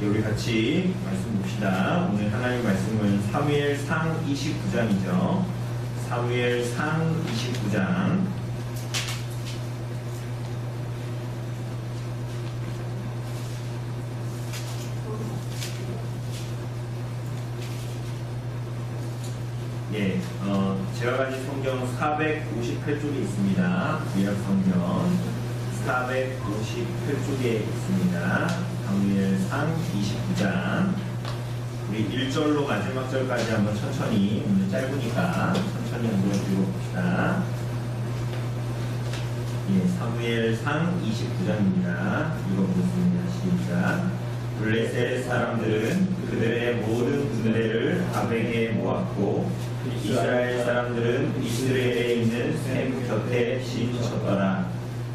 우리 같이 말씀 봅시다. 오늘 하나님 말씀은 사무엘상 29장이죠. 사무엘상 29장. 예, 제가 가진 성경 458쪽에 있습니다. 구약 성경 458쪽에 있습니다. 사무엘상 29장. 우리 1절로 마지막 절까지 한번 천천히, 오늘 짧으니까 천천히 한번 읽어봅시다. 예, 사무엘상 29장입니다. 읽어보겠습니다. 시작. 블레셋 사람들은 그들의 모든 군대를 아벡에 모았고 이스라엘 사람들은 이스라엘에 있는 샘 곁에 진쳤더라.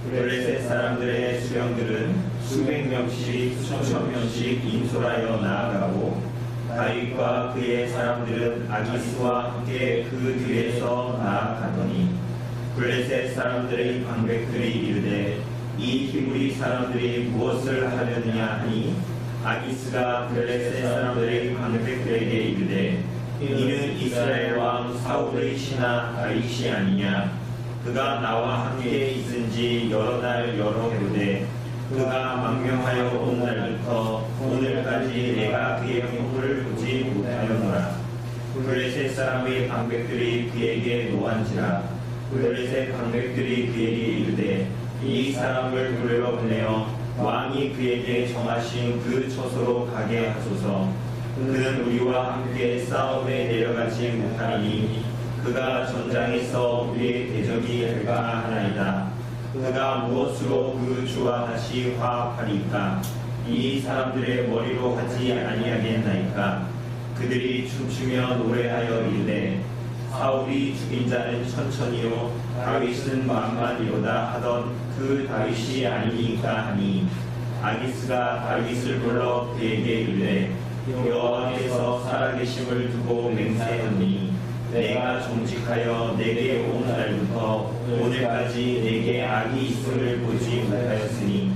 블레셋 사람들의 수령들은 수백 명씩 수천 명씩 인솔하여 나아가고 다윗과 그의 사람들은 아기스와 함께 그 뒤에서 나아가더니 블레셋 사람들의 방백들이 이르되 이 히브리 사람들이 무엇을 하려느냐 하니 아기스가 블레셋 사람들의 방백들에게 이르되 이는 이스라엘 왕 사울의 신하 다윗이 아니냐. 그가 나와 함께 있은지 여러 날 여러 해로되 그가 망명하여 온 날부터 오늘까지 내가 그의 형부를 보지 못하였노라. 블레셋 사람의 방백들이 그에게 노한지라. 블레셋 방백들이 그에게 이르되 이 사람을 불러보내어 왕이 그에게 정하신 그 처소로 가게 하소서. 그는 우리와 함께 싸움에 내려가지 못하니 그가 전장에서 우리의 대적이 될까 하나이다. 그가 무엇으로 그 주와 다시 화합하리까? 이 사람들의 머리로 하지 아니하겠나이까? 그들이 춤추며 노래하여 이르되 사울이 죽인 자는 천천히요 다윗은 만만이로다 하던 그 다윗이 아니니까 하니 아기스가 다윗을 불러 그에게 이르되 여호와께서 살아계심을 두고 맹세하노니 내가 정직하여 내게 온 날부터 오늘까지 내게 악이 있음을 보지 못하였으니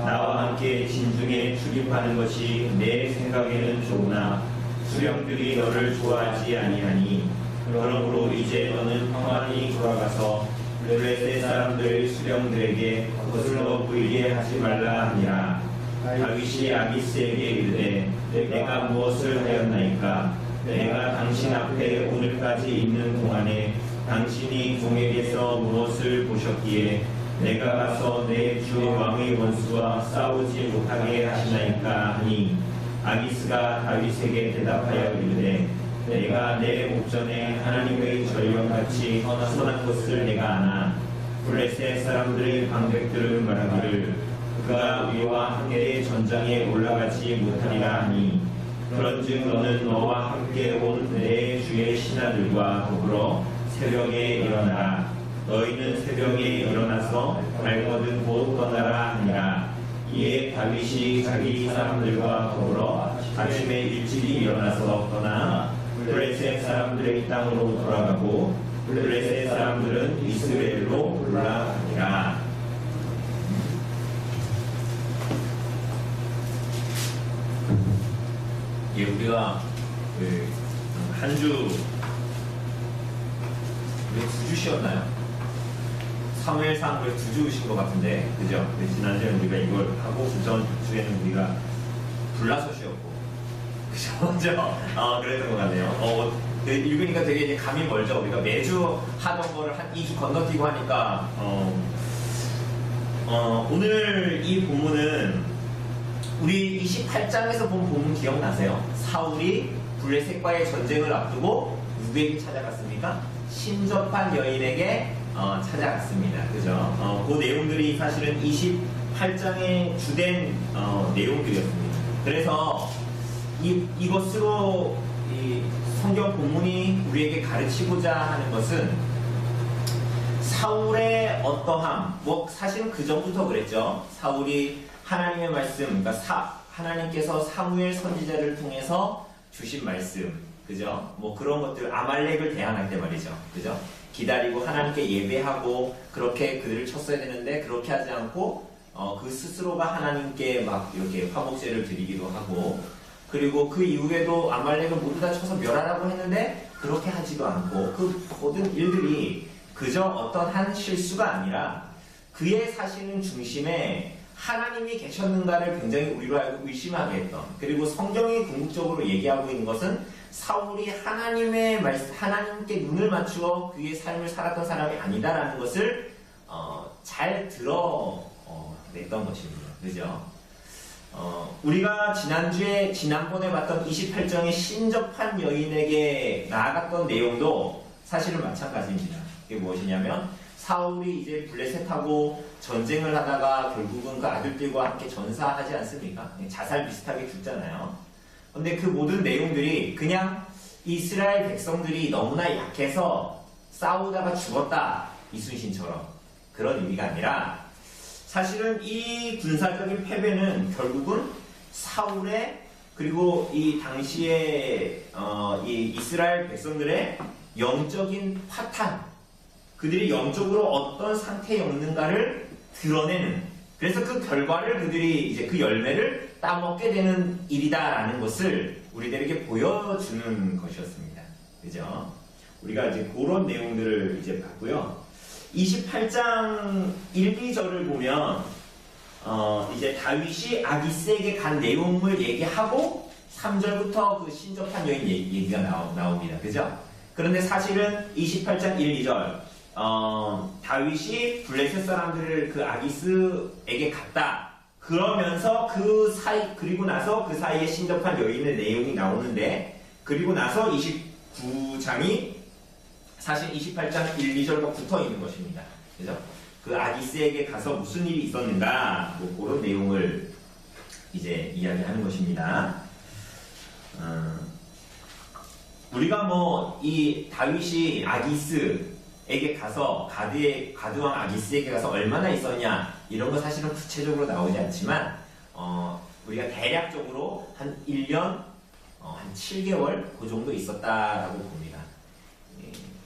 나와 함께 진중에 출입하는 것이 내 생각에는 좋으나 수령들이 너를 좋아하지 아니하니 그러므로 이제 너는 평안히 돌아가서 블레셋 사람들의 수령들에게 거슬러 보이게 하지 말라 하니라. 다윗이 아기스에게 이르되 내가 무엇을 하였나이까? 내가 당신 앞에 오늘까지 있는 동안에 당신이 종에게서 무엇을 보셨기에 내가 가서 내 주 왕의 원수와 싸우지 못하게 하시나이까 하니 아기스가 다윗에게 대답하여 이르되 내가 내 목전에 하나님의 전령같이 선한 것을 내가 아나 블레셋 사람들의 방백들은 말하기를 그가 우리와 함께 전장에 올라가지 못하리라 하니 그런즉 너는 너와 함께 온 내 주의 신하들과 더불어 새벽에 일어나라. 너희는 새벽에 일어나서 발거든 곧 떠나라 하니라. 이에 다윗이 자기 사람들과 더불어 아침에 일찍이 일어나서 떠나 블레셋 사람들의 땅으로 돌아가고 블레셋 사람들은 이스라엘로 올라가니라. 예, 우리가 한 주, 우리 2주 쉬었나요? 사무엘상 그래 2주 쉰 것 같은데, 그죠? 지난주에 우리가 이걸 하고 그 전 주에는 우리가 불나서 쉬었고, 그죠? 그랬던 것 같네요. 읽으니까 되게 이제 감이 멀죠? 우리가 매주 하던 거를 한 2주 건너뛰고 하니까, 오늘 이 본문은 우리 28장에서 본 본문 기억나세요? 사울이 블레셋과의 전쟁을 앞두고 누구에게 찾아갔습니까? 신접한 여인에게 찾아갔습니다. 그죠? 그 내용들이 사실은 28장의 주된 내용들이었습니다. 그래서 이것으로 이 성경 본문이 우리에게 가르치고자 하는 것은 사울의 어떠함, 사실은 그 전부터 그랬죠. 사울이 하나님의 말씀, 그러니까 하나님께서 사무엘 선지자를 통해서 주신 말씀, 그죠? 그런 것들, 아말렉을 대항할 때 말이죠, 그죠? 기다리고 하나님께 예배하고 그렇게 그들을 쳤어야 되는데 그렇게 하지 않고 그 스스로가 하나님께 막 이렇게 화목제를 드리기도 하고, 그리고 그 이후에도 아말렉을 모두 다 쳐서 멸하라고 했는데 그렇게 하지도 않고, 그 모든 일들이 그저 어떤 한 실수가 아니라 그의 사시는 중심에 하나님이 계셨는가를 굉장히 우리로 알고 의심하게 했던, 그리고 성경이 궁극적으로 얘기하고 있는 것은 사울이 하나님의 말씀, 하나님께 눈을 맞추어 그의 삶을 살았던 사람이 아니다라는 것을 잘 드러냈던 것입니다. 그죠? 우리가 지난번에 봤던 28장의 신접한 여인에게 나아갔던 내용도 사실은 마찬가지입니다. 그게 무엇이냐면, 사울이 이제 블레셋하고 전쟁을 하다가 결국은 그 아들들과 함께 전사하지 않습니까? 자살 비슷하게 죽잖아요. 근데 그 모든 내용들이 그냥 이스라엘 백성들이 너무나 약해서 싸우다가 죽었다, 이순신처럼 그런 의미가 아니라, 사실은 이 군사적인 패배는 결국은 사울의, 그리고 이 당시에 이 이스라엘 백성들의 영적인 파탄, 그들이 영적으로 어떤 상태에 있는가를 드러내는, 그래서 그 결과를 그들이 이제 그 열매를 따먹게 되는 일이다라는 것을 우리들에게 보여주는 것이었습니다. 그죠? 우리가 이제 그런 내용들을 이제 봤고요. 28장 1, 2절을 보면 이제 다윗이 아기스에게 간 내용을 얘기하고 3절부터 그 신접한 여인 얘기가 나옵니다. 그죠? 그런데 사실은 28장 1, 2절 다윗이 블레셋 사람들을 그 아기스에게 갔다. 그러면서 그리고 나서 그 사이에 신접한 여인의 내용이 나오는데, 그리고 나서 29장이 사실 28장 1, 2절과 붙어 있는 것입니다. 그죠? 그 아기스에게 가서 무슨 일이 있었는가, 뭐 그런 내용을 이제 이야기하는 것입니다. 우리가 뭐 이 다윗이 아기스에게 가서 가드왕 아기스에게 가서 얼마나 있었냐 이런 거 사실은 구체적으로 나오지 않지만 우리가 대략적으로 한 1년 한 7개월 그 정도 있었다라고 봅니다.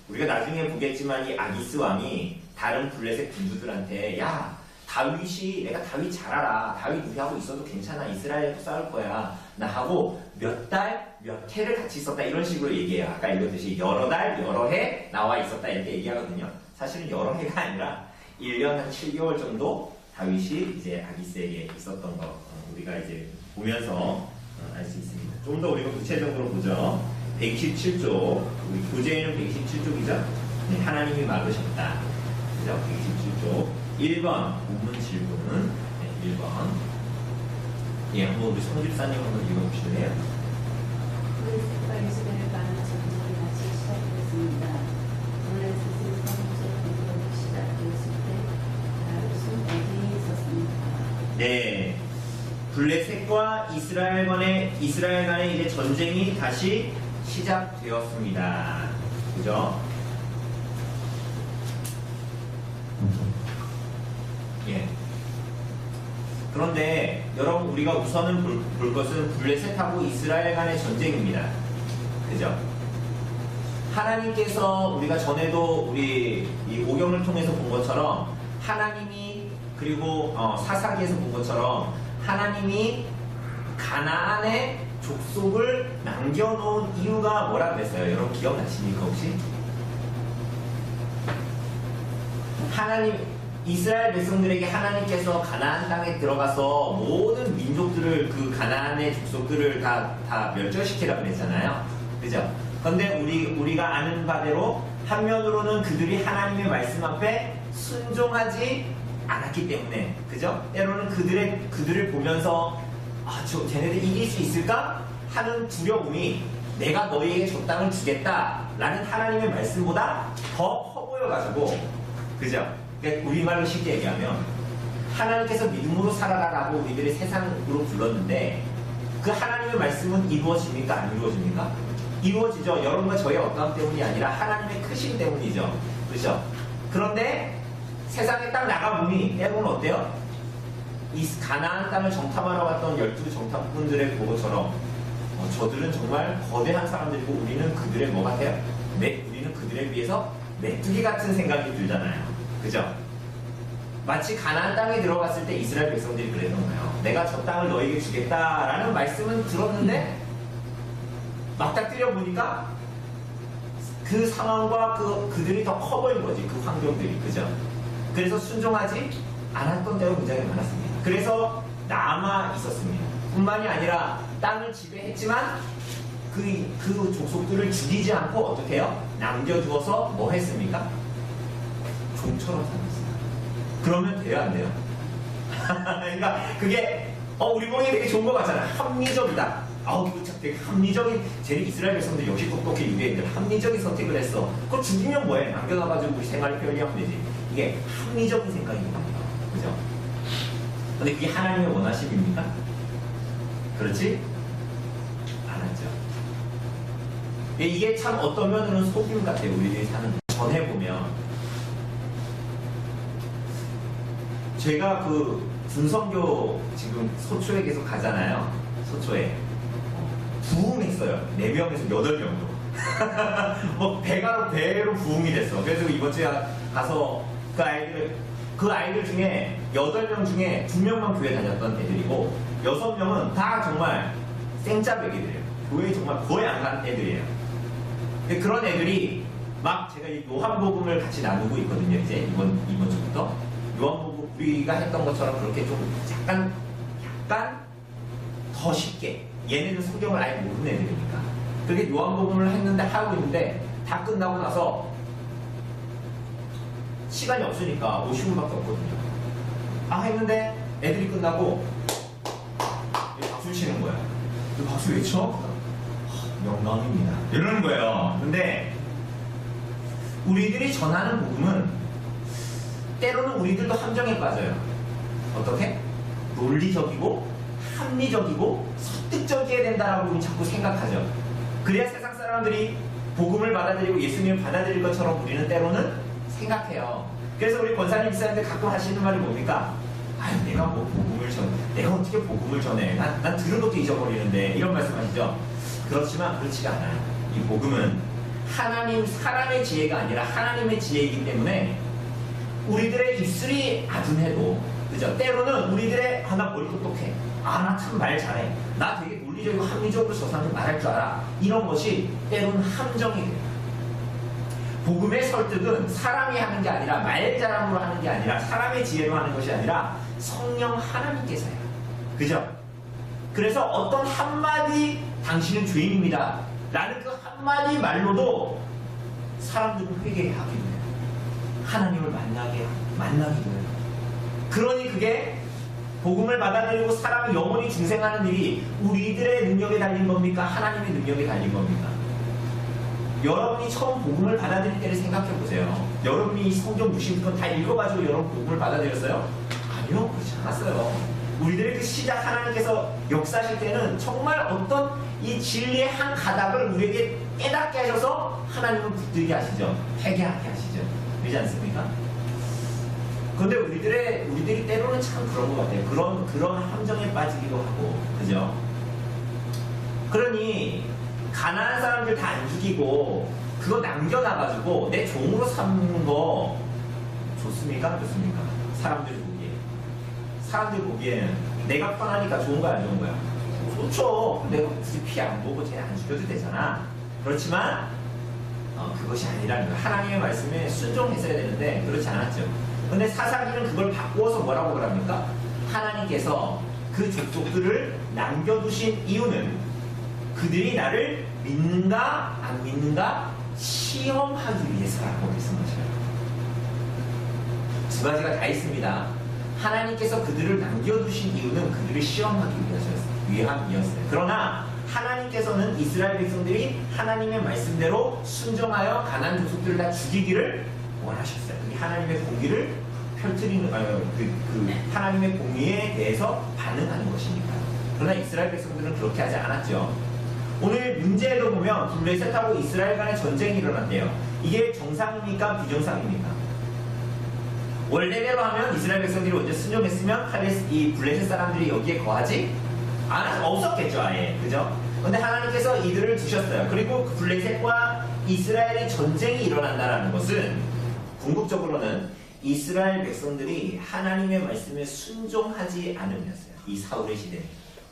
우리가 나중에 보겠지만 이 아기스 왕이 다른 블레셋 군주들한테, 야, 내가 다윗 잘 알아. 다윗 우리하고 있어도 괜찮아. 이스라엘도 싸울 거야. 나 하고 몇 달, 몇 해를 같이 있었다. 이런 식으로 얘기해요. 아까 읽었듯이 여러 달, 여러 해 나와 있었다. 이렇게 얘기하거든요. 사실은 여러 해가 아니라 1년 한 7개월 정도 다윗이 이제 아기스에게 있었던 거 우리가 이제 보면서 알 수 있습니다. 좀 더 우리가 구체적으로 보죠. 127쪽, 우리 교재에는 127쪽이죠. 네, 하나님이 막으셨다. 그죠? 127쪽. 1번, 본문 질문. 네, 1번. 예, 한번 우리 성집사님 한번 읽어보실래요? 블레셋과 이스라엘 간의 전쟁이 다시 시작됐습니다. 블레셋의 선제 공격이 시작되었을 때 다윗은 어디에 있었습니까? 네. 블레셋과 이스라엘 간의 이제 전쟁이 다시 시작되었습니다. 그죠? 예. 그런데 여러분, 우리가 우선은 볼 것은 블레셋하고 이스라엘 간의 전쟁입니다. 그죠? 하나님께서 우리가 전에도 우리 이 오경을 통해서 본 것처럼 하나님이, 그리고 사사기에서 본 것처럼 하나님이 가나안의 족속을 남겨놓은 이유가 뭐라 그랬어요? 여러분 기억나십니까 혹시? 이스라엘 백성들에게 하나님께서 가나안 땅에 들어가서 모든 민족들을, 그 가나안의 족속들을 다 멸절시키라고 그랬잖아요. 그죠? 그런데 우리가 아는 바대로 한면으로는 그들이 하나님의 말씀 앞에 순종하지 않았기 때문에, 그죠? 때로는 그들을 보면서 쟤네들 이길 수 있을까? 하는 두려움이, 내가 너희에게 저 땅을 주겠다라는 하나님의 말씀보다 더 커 보여가지고, 그죠? 그러니까 우리말로 쉽게 얘기하면 하나님께서 믿음으로 살아라라고 우리들이 세상으로 불렀는데, 그 하나님의 말씀은 이루어집니까? 안 이루어집니까? 이루어지죠. 여러분과 저의 어떠함 때문이 아니라 하나님의 크심 때문이죠. 그렇죠? 그런데 세상에 딱 나가보니 때로는 어때요? 이 가나안 땅을 정탐하러 갔던 12 정탐꾼들의 보고처럼 저들은 정말 거대한 사람들이고 우리는 그들의 뭐 같아요? 우리는 그들에 비해서 메뚜기 같은 생각이 들잖아요. 그죠? 마치 가나안 땅에 들어갔을 때 이스라엘 백성들이 그랬던 거예요. 내가 저 땅을 너에게 주겠다라는 말씀은 들었는데 맞닥뜨려 보니까 그 상황과 그들이 더 커 보인 거지. 그 환경들이. 그죠? 그래서 순종하지 않았던 때가 굉장히 많았습니다. 그래서 남아 있었습니다. 뿐만이 아니라 땅을 지배했지만 그 족속들을 죽이지 않고 어떻게 해요? 남겨두어서 뭐 했습니까? 종처럼 살았어요. 그러면 돼요, 안 돼요? 그러니까 그게 우리 보기에 되게 좋은 것 같잖아. 합리적이다. 이거 참 되게 합리적인, 쟤네 이스라엘 백성들 역시 똑똑해. 유대인들 합리적인 선택을 했어. 그거 죽이면 뭐해? 남겨놔가지고 우리 생활을 편리하면 되지. 이게 합리적인 생각인 겁니다. 그죠? 근데 그게 하나님의 원하심입니까? 그렇지? 않았죠. 이게 참 어떤 면으로는 속임 같아요. 우리들이 사는 전해보면 제가 그 분성교 지금 소초에 계속 가잖아요. 소초에 부흥했어요. 4명에서 8명으로 뭐 배로 부흥이 됐어. 그래서 이번 주에 가서 그 아이들 중에 8명 중에 2명만 교회 다녔던 애들이고 6명은 다 정말 생짜배기들이에요. 교회 정말 거의 안 가는 애들이에요. 근데 그런 애들이 막 제가 이 요한복음을 같이 나누고 있거든요. 이제 이번 주부터 요한복음 우리가 했던 것처럼 그렇게 좀 약간 더 쉽게, 얘네는 성경을 아예 모르는 애들이니까 그렇게 요한복음을 했는데 하고 있는데 다 끝나고 나서 시간이 없으니까 50분밖에 없거든요. 했는데 애들이 끝나고 박수 치는 거야. 박수 왜 쳐? 영광입니다. 이러는 거예요. 근데 우리들이 전하는 복음은 때로는 우리들도 함정에 빠져요. 어떻게? 논리적이고 합리적이고 설득적이어야 된다라고 우리 자꾸 생각하죠. 그래야 세상 사람들이 복음을 받아들이고 예수님을 받아들일 것처럼 우리는 때로는 생각해요. 그래서 우리 권사님 집사님들 가끔 하시는 말이 뭡니까? 내가 뭐 복음을 내가 어떻게 복음을 전해? 난 들은 것도 잊어버리는데, 이런 말씀하시죠. 그렇지만 그렇지가 않아요. 이 복음은 사람의 지혜가 아니라 하나님의 지혜이기 때문에 우리들의 입술이 아둔해도, 그죠? 때로는 우리들의 나 머리 똑똑해, 나 참 말 잘해, 나 되게 논리적이고 합리적으로 저 사람한테 말할 줄 알아, 이런 것이 때로는 함정이 돼요. 복음의 설득은 사람이 하는 게 아니라, 말자람으로 하는 게 아니라, 사람의 지혜로 하는 것이 아니라 성령 하나님께서 해요. 그죠? 그래서 어떤 한마디 당신은 죄인입니다 라는 그 한마디 말로도 사람들은 회개하게 돼요. 하나님을 만나기도 해요. 그러니 그게 복음을 받아들이고 사람이 영원히 중생하는 일이 우리들의 능력에 달린 겁니까? 하나님의 능력에 달린 겁니까? 여러분이 처음 복음을 받아들일 때를 생각해 보세요. 여러분이 성경 60권 다 읽어가지고 여러분 복음을 받아들였어요? 아니요, 그렇지 않았어요. 우리들의 그 시작, 하나님께서 역사하실 때는 정말 어떤 이 진리의 한 가닥을 우리에게 깨닫게 하셔서 하나님을 붙들게 하시죠. 회개하게 하시죠. 그러지 않습니까? 그런데 우리들이 때로는 참 그런 것 같아요. 그런 함정에 빠지기도 하고, 그죠? 그러니 가난한 사람들 다 안 죽이고 그거 남겨놔가지고 내 종으로 삼는 거 좋습니까? 안 좋습니까? 사람들 보기에는 내가 편하니까 좋은 거야, 안 좋은 거야? 좋죠. 내가 굳이 피 안 보고 쟤 안 죽여도 되잖아. 그렇지만 그것이 아니라는 거예요. 하나님의 말씀에 순종했어야 되는데 그렇지 않았죠. 근데 사사기는 그걸 바꾸어서 뭐라고 그럽니까? 하나님께서 그 족속들을 남겨두신 이유는 그들이 나를 믿는가 안 믿는가 시험하기 위해서라고 말씀하셔요. 두 가지가 다 있습니다. 하나님께서 그들을 남겨두신 이유는 그들을 시험하기 위함이었어요. 그러나 하나님께서는 이스라엘 백성들이 하나님의 말씀대로 순종하여 가나안 족속들을 다 죽이기를 원하셨어요. 이 하나님의 공의를 펼트리는, 하나님의 공의에 대해서 반응하는 것이니까요. 그러나 이스라엘 백성들은 그렇게 하지 않았죠. 오늘 문제에도 보면 블레셋하고 이스라엘 간의 전쟁이 일어난대요. 이게 정상입니까? 비정상입니까? 원래대로 하면 이스라엘 백성들이 먼저 순종했으면 이 블레셋 사람들이 여기에 거하지 없었겠죠, 아예. 그죠? 근데 하나님께서 이들을 두셨어요. 그리고 블레셋과 이스라엘의 전쟁이 일어난다는 것은 궁극적으로는 이스라엘 백성들이 하나님의 말씀에 순종하지 않으면서요. 이 사울의 시대에.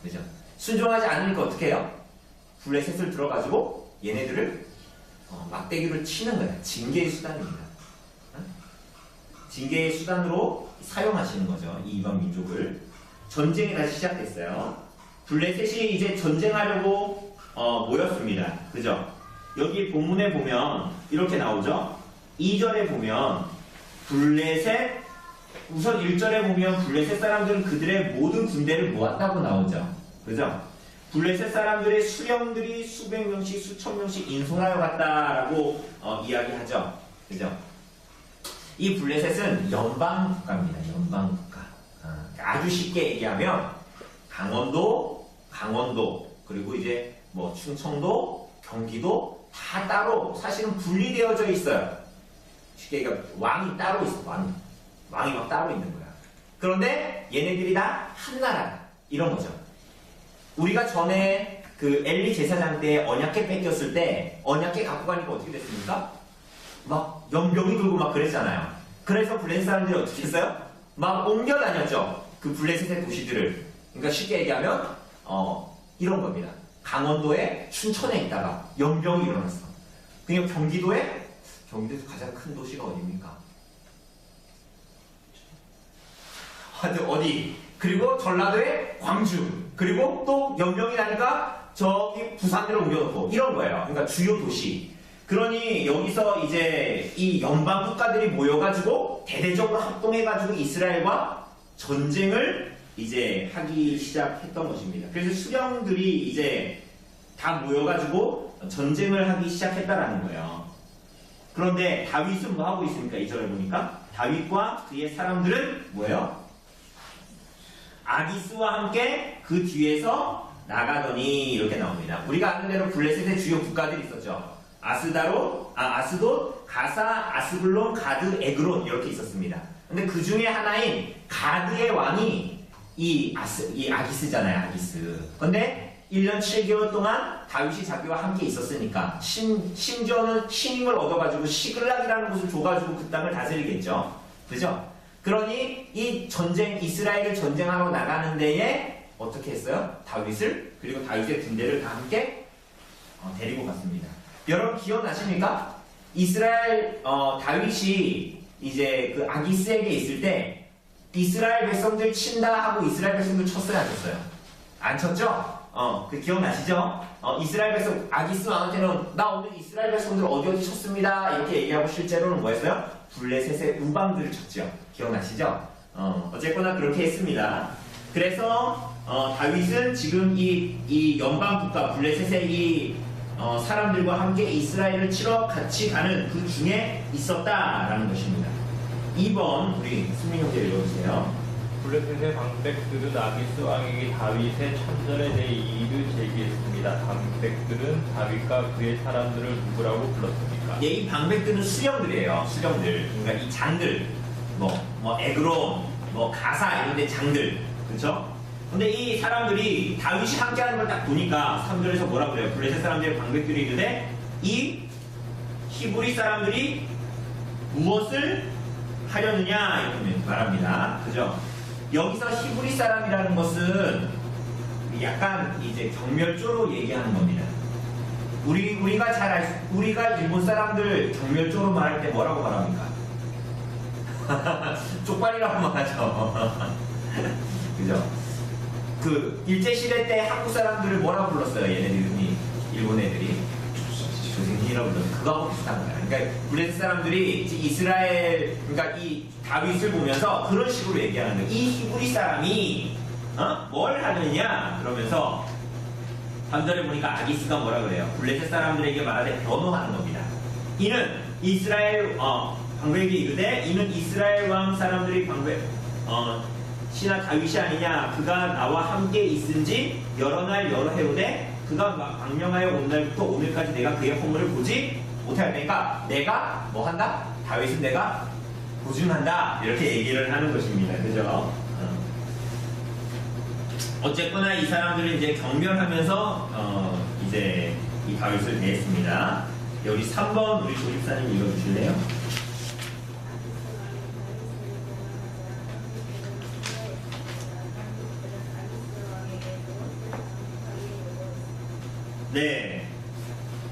그죠? 순종하지 않으니까 어떻게 해요? 블레셋을 들어가지고 얘네들을 막대기를 치는 거예요. 징계의 수단입니다. 징계의 수단으로 사용하시는 거죠. 이 이방 민족을. 전쟁이 다시 시작됐어요. 블레셋이 이제 전쟁하려고 모였습니다. 그죠? 여기 본문에 보면 이렇게 나오죠. 2절에 보면 블레셋, 우선 1절에 보면 블레셋 사람들은 그들의 모든 군대를 모았다고 나오죠. 그죠? 블레셋 사람들의 수령들이 수백 명씩 수천 명씩 인솔하여 갔다라고 이야기하죠. 그죠? 이 블레셋은 연방 국가입니다. 연방 국가. 아주 쉽게 얘기하면 강원도, 그리고 이제 뭐 충청도, 경기도 다 따로 사실은 분리되어져 있어요. 쉽게 얘기하면 왕이 따로 있어. 왕이 막 따로 있는 거야. 그런데 얘네들이 다 한 나라. 이런 거죠. 우리가 전에 그 엘리 제사장 때 언약궤 뺏겼을 때 언약궤 갖고 가니까 어떻게 됐습니까? 막 연병이 돌고 막 그랬잖아요. 그래서 블레셋 사람들이 어떻게 했어요? 막 옮겨 다녔죠. 그 블레셋의 도시들을. 그러니까 쉽게 얘기하면 이런 겁니다. 강원도에 춘천에 있다가 연병이 일어났어. 그냥 경기도에서 가장 큰 도시가 어디입니까? 어디? 그리고 전라도에 광주. 그리고 또 연병이 나니까 저기 부산으로 옮겨놓고 이런 거예요. 그러니까 주요 도시. 그러니 여기서 이제 이 연방 국가들이 모여가지고 대대적으로 합동해가지고 이스라엘과 전쟁을 이제 하기 시작했던 것입니다. 그래서 수령들이 이제 다 모여가지고 전쟁을 하기 시작했다라는 거예요. 그런데 다윗은 뭐 하고 있습니까? 2절에 보니까 다윗과 그의 사람들은 뭐예요? 아기스와 함께 그 뒤에서 나가더니 이렇게 나옵니다. 우리가 아는 대로 블레셋의 주요 국가들이 있었죠. 아스돗, 가사, 아스블론, 가드, 에그론 이렇게 있었습니다. 근데 그 중에 하나인 가드의 왕이 이 아기스잖아요. 아기스. 근데 1년 7개월 동안 다윗이 자기와 함께 있었으니까 심지어는 신임을 얻어가지고 시글락이라는 곳을 줘가지고 그 땅을 다스리겠죠. 그죠? 그러니 이 전쟁, 이스라엘을 전쟁하러 나가는 데에 어떻게 했어요? 다윗을, 그리고 다윗의 군대를 다 함께 데리고 갔습니다. 여러분 기억나십니까? 이스라엘, 다윗이 이제 그 아기스에게 있을 때 이스라엘 백성들 친다 하고 이스라엘 백성들 쳤어요, 안 쳤어요? 안 쳤죠? 그 기억나시죠? 이스라엘 백성, 아기스 왕한테는 나 오늘 이스라엘 백성들 어디 쳤습니다. 이렇게 얘기하고 실제로는 뭐 했어요? 블레셋의 우방들을 쳤죠. 기억나시죠? 어쨌거나 그렇게 했습니다. 그래서 다윗은 지금 이 연방 국가 블레셋의 이 사람들과 함께 이스라엘을 치러 같이 가는 그 중에 있었다라는 것입니다. 2번 우리 수민 형제 읽어주세요. 블레셋의 방백들은 아기스 왕에게 다윗의 참전에 대해 이의를 제기했습니다. 방백들은 다윗과 그의 사람들을 누구라고 불렀습니까? 예, 이 방백들은 수령들이에요. 수령들. 그러니까 이 장들, 뭐 에그론, 뭐 가사 이런 데 장들, 그렇죠? 근데 이 사람들이 다윗이 함께하는 걸 딱 보니까 3절에서 뭐라 그래요? 블레셋 사람들의 방백들이 있는데 이 히브리 사람들이 무엇을 하려느냐 이렇게 말합니다. 그죠? 여기서 히브리 사람이라는 것은 약간 이제 경멸조로 얘기하는 겁니다. 우리가 일본 사람들 경멸조로 말할 때 뭐라고 말합니까? 쪽발이라고 말하죠. 그죠? 그 일제시대 때 한국 사람들을 뭐라고 불렀어요? 얘네들이, 일본 애들이 조생이라고 불렀어요. 그거하고 비슷한 거야. 그러니까 블레셋 사람들이 이스라엘, 그러니까 이 다윗을 보면서 그런 식으로 얘기하는 거예요. 이 히브리 사람이 뭘 하느냐 그러면서 3절에 보니까 아기스가 뭐라 그래요? 블레셋 사람들에게 말하되 변호하는 겁니다. 이는 이스라엘 방백에게 이르되 이는 이스라엘 왕 사람들이 신하 다윗이 아니냐. 그가 나와 함께 있은지 여러 날 여러 해오되 그가 망명하여 온 날부터 오늘까지 내가 그의 허물을 보지 못하였으니까 내가 뭐 한다? 다윗은 내가 보증한다. 이렇게 얘기를 하는 것입니다. 그죠? 어쨌거나 이 사람들은 이제 경멸하면서 이제 이 다윗을 대했습니다. 여기 3번 우리 조집사님 읽어주실래요? 네.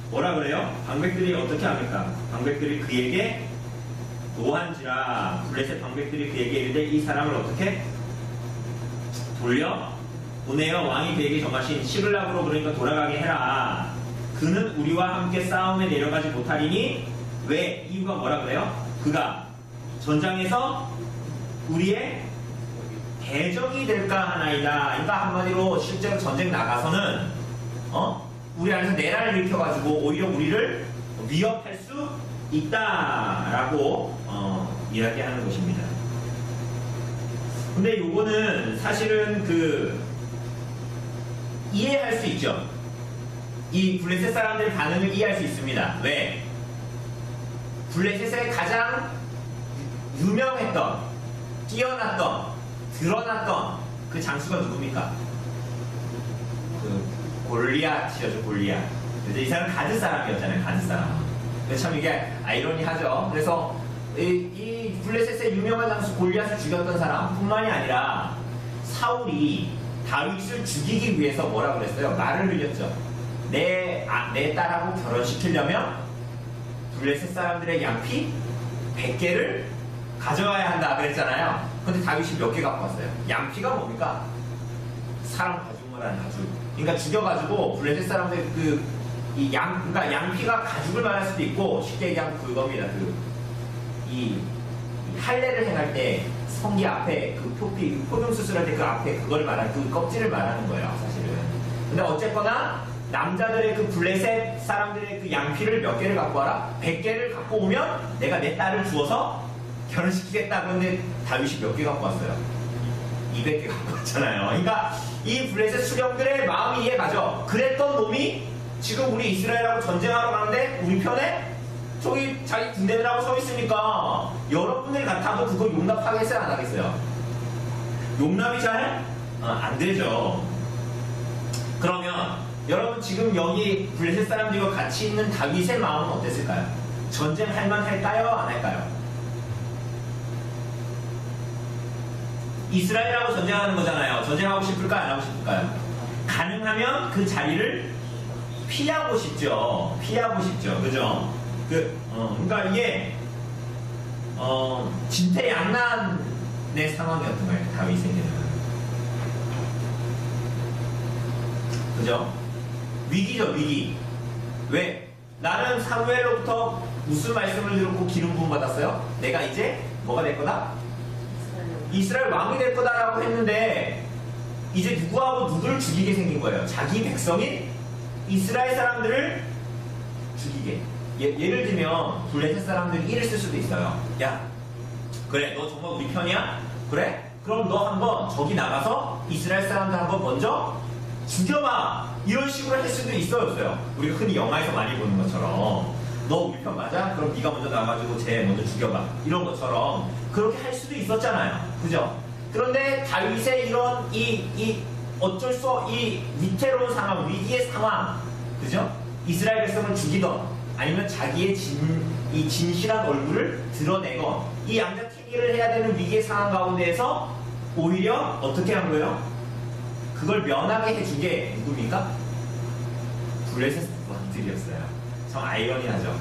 뭐라 그래요? 방백들이 어떻게 합니까? 방백들이 그에게 노한지라 블레셋 방백들이 그에게 이르되 이 사람을 어떻게 돌려 보내어 왕이 그에게 정하신 시글락으로 그러니까 돌아가게 해라. 그는 우리와 함께 싸움에 내려가지 못하리니 왜? 이유가 뭐라 그래요? 그가 전장에서 우리의 대적이 될까 하나이다. 그러니까 한마디로 실제로 전쟁 나가서는 우리 안에서 내란을 일으켜가지고 오히려 우리를 위협할 수 있다라고 이야기하는 것입니다. 근데 요거는 사실은 이해할 수 있죠. 이 블레셋 사람들의 반응을 이해할 수 있습니다. 왜? 블레셋의 가장 유명했던, 뛰어났던, 드러났던 그 장수가 누굽니까? 골리앗이었죠, 골리앗. 근데 이 사람은 가드 사람이었잖아요, 가드 사람. 참 이게 아이러니하죠. 그래서 이 블레셋의 유명한 장수 골리앗을 죽였던 사람뿐만이 아니라 사울이 다윗을 죽이기 위해서 뭐라 그랬어요? 말을 흘렸죠. 내 딸하고 결혼시키려면 블레셋 사람들의 양피 100개를 가져와야 한다 그랬잖아요. 근데 다윗이 몇 개 갖고 왔어요? 양피가 뭡니까? 사람 가죽만한 가죽. 그러니까 죽여가지고 블레셋 사람들 그러니까 양피가 가죽을 말할 수도 있고 쉽게 얘기하면 그겁니다. 이 할례를 행할 때 성기 앞에 그 표피 포경 수술할 때 그 앞에 그걸 말하는 그 껍질을 말하는 거예요, 사실은. 근데 어쨌거나 남자들의 그 블레셋 사람들의 그 양피를 몇 개를 갖고 와라. 100개를 갖고 오면 내가 내 딸을 주어서 결혼시키겠다. 그런데 다윗이 몇 개 갖고 왔어요? 200개 갖고 왔잖아요. 그러니까 이 블레셋 수령들의 마음이 이해가죠. 그랬던 놈이 지금 우리 이스라엘하고 전쟁하러 가는데 우리 편에 저기 자기 군대들하고 서 있으니까 여러분들 같아도 그거 용납하겠어요, 안 하겠어요? 용납이 잘 안 되죠. 그러면 여러분 지금 여기 블레셋 사람들과 같이 있는 다윗의 마음은 어땠을까요? 전쟁할 만할까요, 안 할까요? 이스라엘하고 전쟁하는 거잖아요. 전쟁하고 싶을까, 안 하고 싶을까요? 가능하면 그 자리를 피하고 싶죠. 피하고 싶죠. 그죠? 그러니까 이게 진퇴양난의 상황이었던 거예요, 다윗에게는. 그죠? 위기죠, 위기. 왜? 나는 사무엘로부터 무슨 말씀을 듣고 기름 부음 받았어요? 내가 이제 뭐가 될 거다? 이스라엘 왕이 될 거다라고 했는데 이제 누구하고 누구를 죽이게 생긴 거예요. 자기 백성인 이스라엘 사람들을 죽이게. 예를 들면 블레셋 사람들이 이를 쓸 수도 있어요. 야, 그래, 너 정말 우리 편이야? 그래? 그럼 너 한번 저기 나가서 이스라엘 사람들 한번 먼저 죽여봐. 이런 식으로 할 수도 있어요. 우리가 흔히 영화에서 많이 보는 것처럼 너 우리 편 맞아? 그럼 네가 먼저 나가가지고 쟤 먼저 죽여봐. 이런 것처럼 그렇게 할 수도 있었잖아요. 그죠? 그런데 다윗의 이런 어쩔 수 이 위태로운 상황, 위기의 상황, 그죠? 이스라엘 백성을 죽이던 아니면 자기의 진실한 얼굴을 드러내건 이 양자택일을 해야 되는 위기의 상황 가운데에서 오히려 어떻게 한 거예요? 그걸 면하게 해준 게 누굽니까? 블레셋 왕들이었어요. 참 아이러니하죠.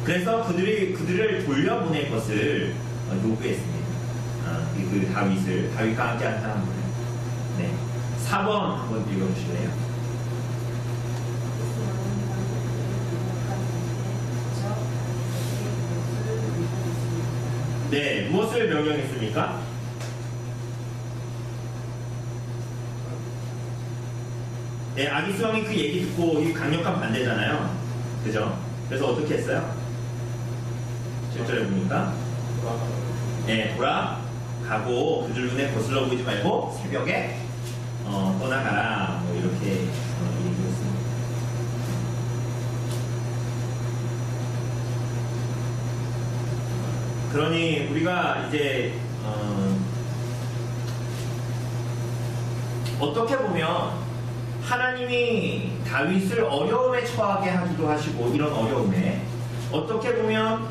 그래서 그들을 돌려보낼 것을 요구했습니다. 그 다윗과 함께한 사람들. 네. 4번 한번 읽어주실래요? 네, 무엇을 명령했습니까? 네, 아기스 왕이 그 얘기 듣고 이 강력한 반대잖아요. 그죠? 그래서 어떻게 했어요? 7절에 보니까 네, 돌아가고 그들 눈에 거슬러 보이지 말고 새벽에 떠나가라. 뭐 이렇게 얘기했습니다. 그러니 우리가 이제 어떻게 보면 하나님이 다윗을 어려움에 처하게 하기도 하시고 이런 어려움에 어떻게 보면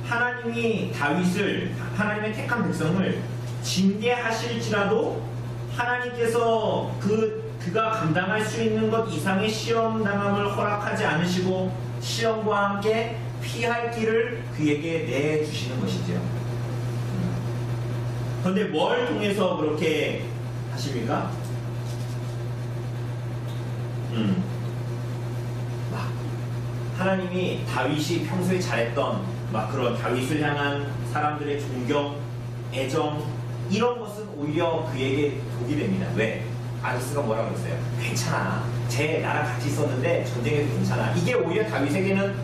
하나님이 하나님의 택한 백성을 징계하실지라도 하나님께서 그가 감당할 수 있는 것 이상의 시험 당함을 허락하지 않으시고 시험과 함께 피할 길을 그에게 내주시는 것이죠. 그런데 뭘 통해서 그렇게 하십니까? 막 하나님이 다윗이 평소에 잘했던 막 그런 다윗을 향한 사람들의 존경, 애정 이런 것은 오히려 그에게 독이 됩니다. 왜? 아기스가 뭐라고 그랬어요? 괜찮아. 쟤 나랑 같이 있었는데 전쟁에도 괜찮아. 이게 오히려 다윗에게는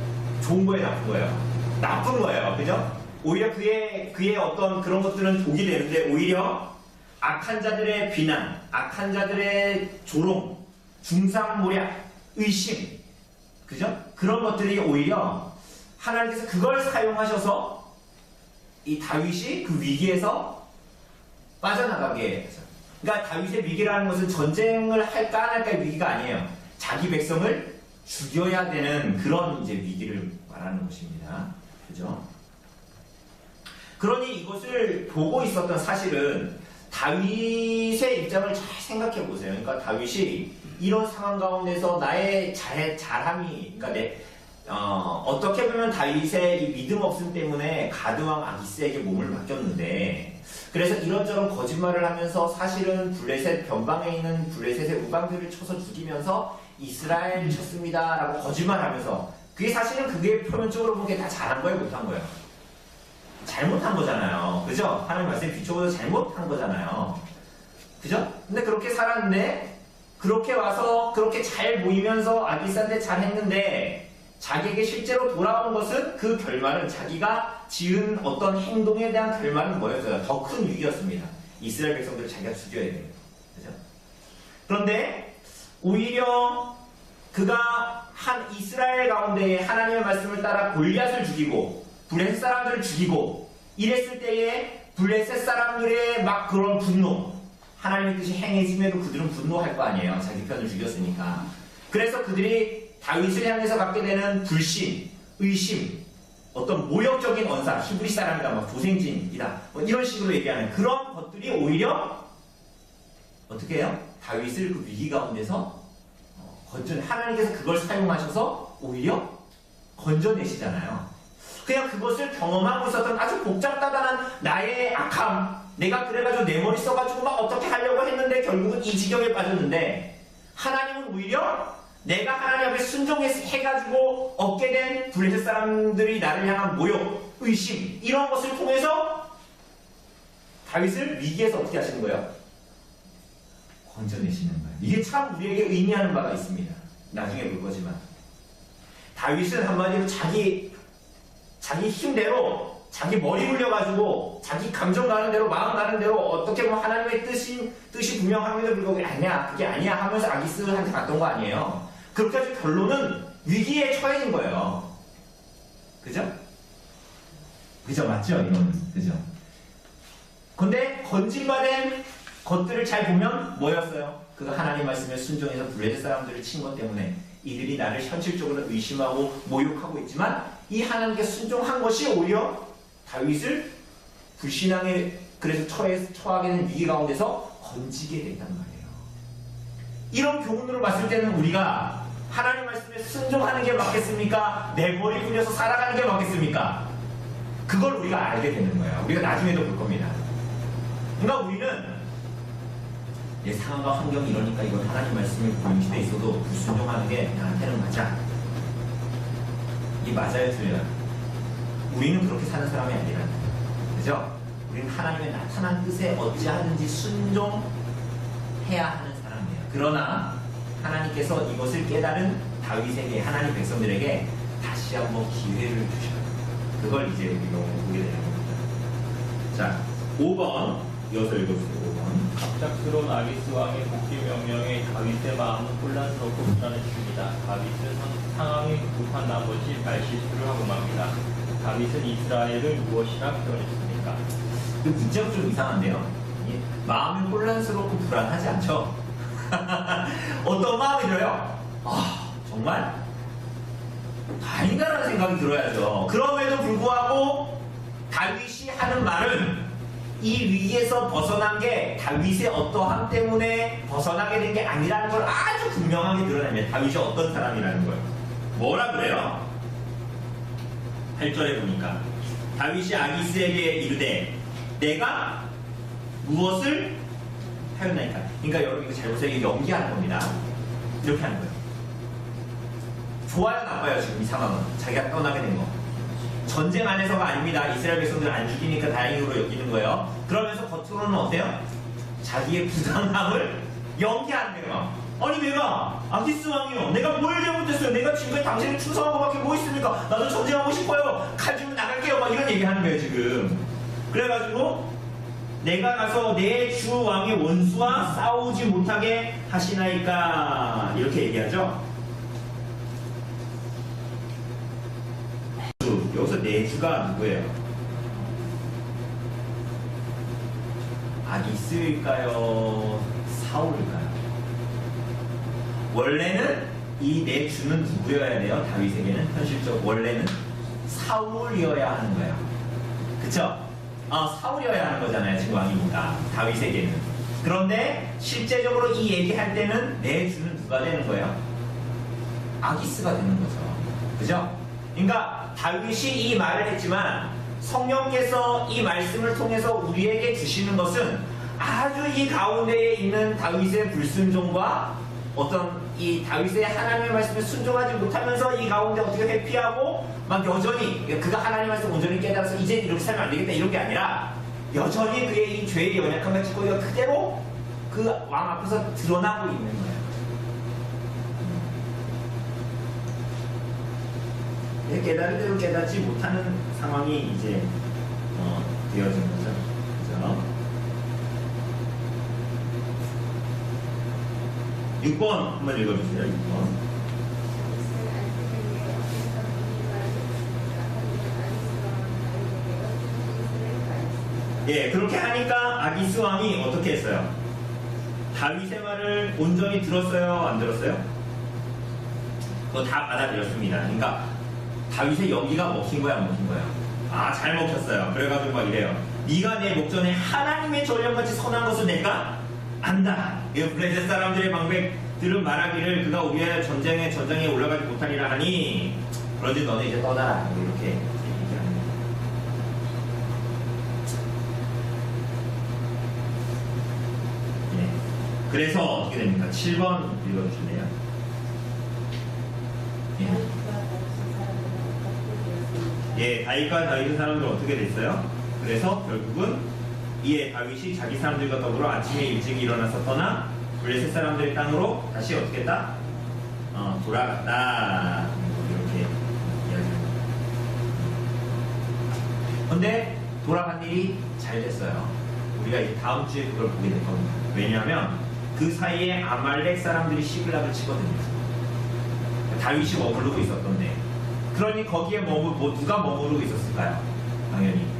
좋은 거예요, 나쁜 거예요? 나쁜 거예요. 그죠? 오히려 그의 어떤 그런 것들은 독이 되는데 오히려 악한 자들의 비난, 악한 자들의 조롱, 중상모략, 의심, 그죠? 그런 것들이 오히려 하나님께서 그걸 사용하셔서 이 다윗이 그 위기에서 빠져나가게 해서. 그러니까 다윗의 위기라는 것은 전쟁을 할까 안 할까의 위기가 아니에요. 자기 백성을 죽여야 되는 그런 이제 위기를 말하는 것입니다. 그죠? 그러니 이것을 보고 있었던 사실은 다윗의 입장을 잘 생각해 보세요. 그러니까 다윗이 이런 상황 가운데서 나의 잘함이, 그러니까 어떻게 보면 다윗의 이 믿음 없음 때문에 가드왕 아기스에게 몸을 맡겼는데, 그래서 이런저런 거짓말을 하면서 사실은 블레셋 변방에 있는 블레셋의 우방들을 쳐서 죽이면서 이스라엘 쳤습니다 라고 거짓말하면서, 그게 사실은 그게 표면적으로 보기에 다 잘한 거예요, 못한 거예요? 잘못한 거잖아요. 그죠? 하나님 말씀에 비춰서 잘못한 거잖아요. 그죠? 근데 그렇게 살았는데, 그렇게 와서 그렇게 잘 보이면서 아기스한테 잘했는데, 자기에게 실제로 돌아온 것은 그 결말은 자기가 지은 어떤 행동에 대한 결말은 뭐였어요? 더 큰 위기였습니다. 이스라엘 백성들을 자기가 죽여야 돼요. 그죠? 그런데 오히려 그가 한 이스라엘 가운데에 하나님의 말씀을 따라 골리앗을 죽이고 블레셋 사람들을 죽이고 이랬을 때에 블레셋 사람들의 막 그런 분노, 하나님의 뜻이 행해짐에도 그들은 분노할 거 아니에요. 자기 편을 죽였으니까. 그래서 그들이 다윗을 향해서 갖게 되는 불신, 의심, 어떤 모욕적인 언사, 히브리 사람이다, 막 조생진이다, 뭐 이런 식으로 얘기하는 그런 것들이 오히려 어떻게 해요? 다윗을 그 위기 가운데서 하나님께서 그걸 사용하셔서 오히려 건져내시잖아요. 그냥 그것을 경험하고 있었던 아주 복잡다단한 나의 악함, 내가 그래가지고 내 머리 써가지고 막 어떻게 하려고 했는데 결국은 이 지경에 빠졌는데, 하나님은 오히려 내가 하나님 앞에 순종해가지고 얻게 된 블레셋 사람들이 나를 향한 모욕, 의심 이런 것을 통해서 다윗을 위기에서 어떻게 하시는 거예요? 건져내시는 거예요. 이게 참 우리에게 의미하는 바가 있습니다. 나중에 볼 거지만 다윗은 한마디로 자기 힘대로, 자기 머리 굴려가지고 자기 감정 가는 대로, 마음 가는 대로 어떻게 보면 하나님의 뜻이 분명함에도 불구하고 아니야, 그게 아니야 하면서 아기스한테 갔던 거 아니에요. 그렇게 해서 결론은 위기에 처해진 거예요. 그죠? 그죠? 맞죠? 이거는. 그죠? 근데 건진받은 것들을 잘 보면 뭐였어요? 그가 하나님 말씀에 순종해서 블레셋 사람들을 친 것 때문에 이들이 나를 현실적으로 의심하고 모욕하고 있지만, 이 하나님께 순종한 것이 오히려 다윗을 불신앙에 그래서 처하게 된 위기 가운데서 건지게 됐단 말이에요. 이런 교훈으로 봤을 때는 우리가 하나님 말씀에 순종하는 게 맞겠습니까? 내 머리 굴려서 살아가는 게 맞겠습니까? 그걸 우리가 알게 되는 거예요. 우리가 나중에도 볼 겁니다. 그러니까 우리는 내 상황과 환경이 이러니까 이건 하나님 말씀을 보는 시대에 있어도 불순종하는 게 나한테는 맞아. 이 맞아요, 틀려요? 우리는 그렇게 사는 사람이 아니라, 그죠? 우리는 하나님의 나타난 뜻에 어찌하든지 순종해야 하는 사람이에요. 그러나 하나님께서 이것을 깨달은 다윗에게, 하나님 백성들에게 다시 한번 기회를 주셔요. 그걸 이제 우리가 보게 되는 겁니다. 자, 5번 이어서 읽어주세요. 5번. 갑작스러운 아기스 왕의 복귀 명령에 다윗의 마음은 혼란스럽고 불안해집니다. 다윗은 상황이 급한 나머지 말실수를 하고 맙니다. 다윗은 이스라엘을 무엇이라 표현했습니까? 그 문제가 좀 이상한데요. 마음이 혼란스럽고 불안하지 않죠? 어떤 마음이 들어요? 아, 정말 다행이다라는 생각이 들어야죠. 그럼에도 불구하고 다윗이 하는 말은 이 위기에서 벗어난 게 다윗의 어떠함 때문에 벗어나게 된 게 아니라는 걸 아주 분명하게 드러내면 다윗이 어떤 사람이라는 거예요. 뭐라 그래요? 8절에 보니까 다윗이 아기스에게 이르되 내가 무엇을 하였나이까. 그러니까 여러분 이거 잘 보세요. 이거 연기하는 겁니다. 이렇게 하는 거예요. 좋아요 나빠요 지금 이 상황은. 자기가 떠나게 된 거. 전쟁 안에서가 아닙니다. 이스라엘 백성들 안 죽이니까 다행으로 여기는 거예요. 그러면서 겉으로는 어때요? 자기의 부당함을 연기하는 거예요. 아니 내가 아기스 왕이요. 내가 뭘 잘못했어요. 내가 지금까지 당신이 충성한 것밖에 뭐 있습니까? 나도 전쟁하고 싶어요. 칼 주면 나갈게요. 막 이런 얘기하는 거예요 지금. 그래가지고 내가 가서 내 주 왕의 원수와 싸우지 못하게 하시나이까 이렇게 얘기하죠. 여기서 내 주가 누구예요? 아기스일까요? 사울일까요? 원래는 이 내 주는 누구여야 돼요? 다윗에게는 현실적 원래는 사울이어야 하는 거예요. 그쵸? 사울이어야 하는 거잖아요. 지금 왕이니까 다윗에게는. 그런데 실제적으로 이 얘기할 때는 내 주는 누가 되는 거예요? 아기스가 되는 거죠. 그죠? 그러니까 다윗이 이 말을 했지만 성령께서 이 말씀을 통해서 우리에게 주시는 것은 아주 이 가운데에 있는 다윗의 불순종과 어떤 이 다윗의 하나님의 말씀에 순종하지 못하면서 이 가운데 어떻게 회피하고 막 여전히 그가 하나님의 말씀을 온전히 깨달아서 이제 이렇게 살면 안 되겠다 이런 게 아니라 여전히 그의 이 죄의 연약함을 짓고 그대로 그 왕 앞에서 드러나고 있는 거예요. 깨달은 대로 깨닫지 못하는 상황이 이제 되어진 거죠. 그죠? 6번 한번 읽어주세요. 6번. 예, 그렇게 하니까 아기스 왕이 어떻게 했어요? 다윗의 말을 온전히 들었어요? 안 들었어요? 그거 다 받아들였습니다. 그러니까 다윗의 연기가 먹힌 거야, 안 먹힌 거야? 잘 먹혔어요. 그래가지고 막 이래요. 네가 내 목전에 하나님의 전령같이 선한 것을 내가 안다. 이 블레셋 사람들의 방백들은 말하기를 그가 우리의 전장에 올라가지 못하리라 하니 그러지 너는 이제 떠나라. 이렇게 얘기합니다. 예. 그래서 어떻게 됩니까? 7번 읽어주실래요? 예, 다윗과 다윗의 사람들은 어떻게 됐어요? 그래서 결국은 이에 다윗이 자기 사람들과 더불어 아침에 일찍 일어나서 떠나 블레셋 사람들의 땅으로 다시 어떻게 했다? 돌아갔다. 이렇게 이야기합니다. 근데 돌아간 일이 잘 됐어요. 우리가 이제 다음 주에 그걸 보게 될 겁니다. 왜냐하면 그 사이에 아말렉 사람들이 시글락을 치거든요. 다윗이 머무르고 있었던데. 그러니 거기에 누가 머무르고 있었을까요? 당연히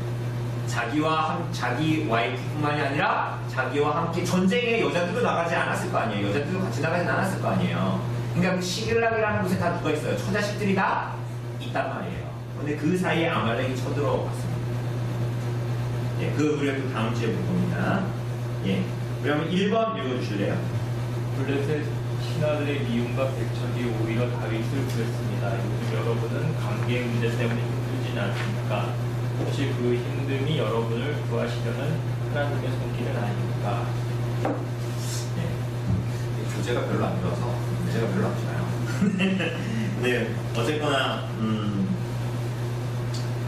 자기 와이프뿐만이 아니라 자기와 함께 전쟁에 여자들도 나가지 않았을 거 아니에요. 여자들도 같이 나가지 않았을 거 아니에요. 그러니까 그 시글락이라는 곳에 다 누가 있어요? 처자식들이 다 있단 말이에요. 근데 그 사이에 아말렉이 쳐들어왔습니다. 예, 우리가 또 다음 주에 볼 겁니다. 예, 그러면 1번 읽어주실래요? 블레셋 신하들의 미움과 백척이 오히려 다윗을 구했습니다. 요즘 여러분은 관계 문제 때문에 힘들지는 않습니까? 혹시 그 힘듦이 여러분을 구하시려는 하나님의 손길은 아닙니까? 네, 교재가 별로 안 좋아서 문제가 별로 안 좋아요. 네, 어쨌거나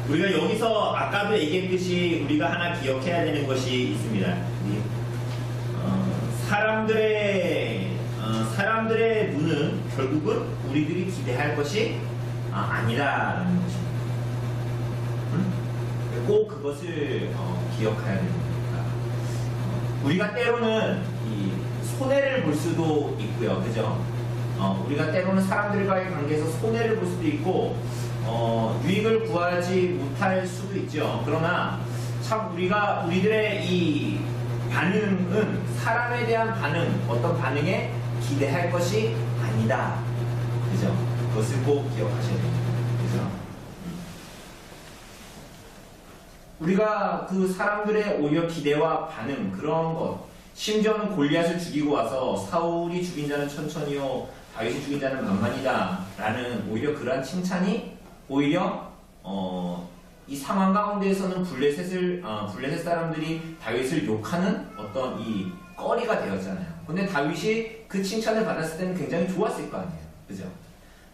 우리가 여기서 아까도 얘기했듯이 우리가 하나 기억해야 되는 것이 있습니다. 사람들의 눈은 결국은 우리들이 기대할 것이 아니라는 것입니다. 꼭 그것을 기억해야 됩니다. 우리가 때로는 이 손해를 볼 수도 있고요, 그죠? 우리가 때로는 사람들과의 관계에서 손해를 볼 수도 있고 유익을 구하지 못할 수도 있죠. 그러나 참 우리들의 이 반응은 사람에 대한 어떤 반응에 기대할 것이 아니다. 그죠? 그것을 꼭 기억하셔야 됩니다. 그죠? 우리가 그 사람들의 오히려 기대와 반응 그런 것, 심지어는 골리앗을 죽이고 와서 사울이 죽인 자는 천천히요 다윗이 죽인 자는 만만이다 라는 오히려 그러한 칭찬이 오히려 이 상황 가운데에서는 블레셋 사람들이 다윗을 욕하는 어떤 이 꺼리가 되었잖아요. 근데 다윗이 그 칭찬을 받았을 때는 굉장히 좋았을 거 아니에요. 그죠?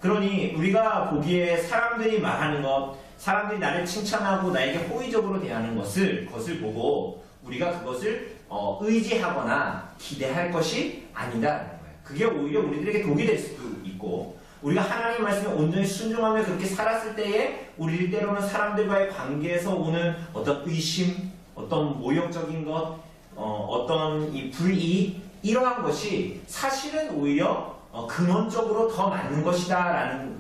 그러니 우리가 보기에 사람들이 말하는 것, 사람들이 나를 칭찬하고 나에게 호의적으로 대하는 것을 보고 우리가 그것을 의지하거나 기대할 것이 아니다라는 거예요. 그게 오히려 우리들에게 독이 될 수도 있고, 우리가 하나님 말씀에 온전히 순종하며 그렇게 살았을 때에 우리 때로는 사람들과의 관계에서 오는 어떤 의심, 어떤 모욕적인 것, 어떤 이 불이익, 이러한 것이 사실은 오히려 근원적으로 더 맞는 것이다라는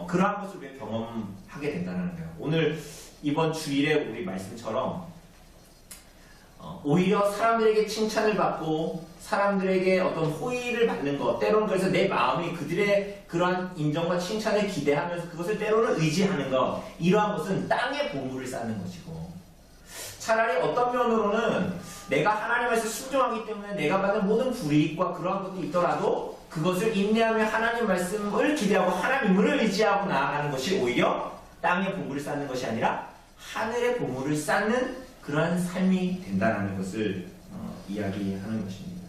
그러한 것을 우리가 경험하게 된다는 거예요. 오늘 이번 주일에 우리 말씀처럼 오히려 사람들에게 칭찬을 받고 사람들에게 어떤 호의를 받는 것, 때로는 그래서 내 마음이 그들의 그러한 인정과 칭찬을 기대하면서 그것을 때로는 의지하는 것, 이러한 것은 땅에 보물을 쌓는 것이고, 차라리 어떤 면으로는 내가 하나님에서 순종하기 때문에 내가 받는 모든 불이익과 그러한 것도 있더라도 그것을 인내하며 하나님 말씀을 기대하고 하나님을 의지하고 나아가는 것이 오히려 땅에 보물을 쌓는 것이 아니라 하늘의 보물을 쌓는 그러한 삶이 된다는 것을 이야기하는 것입니다.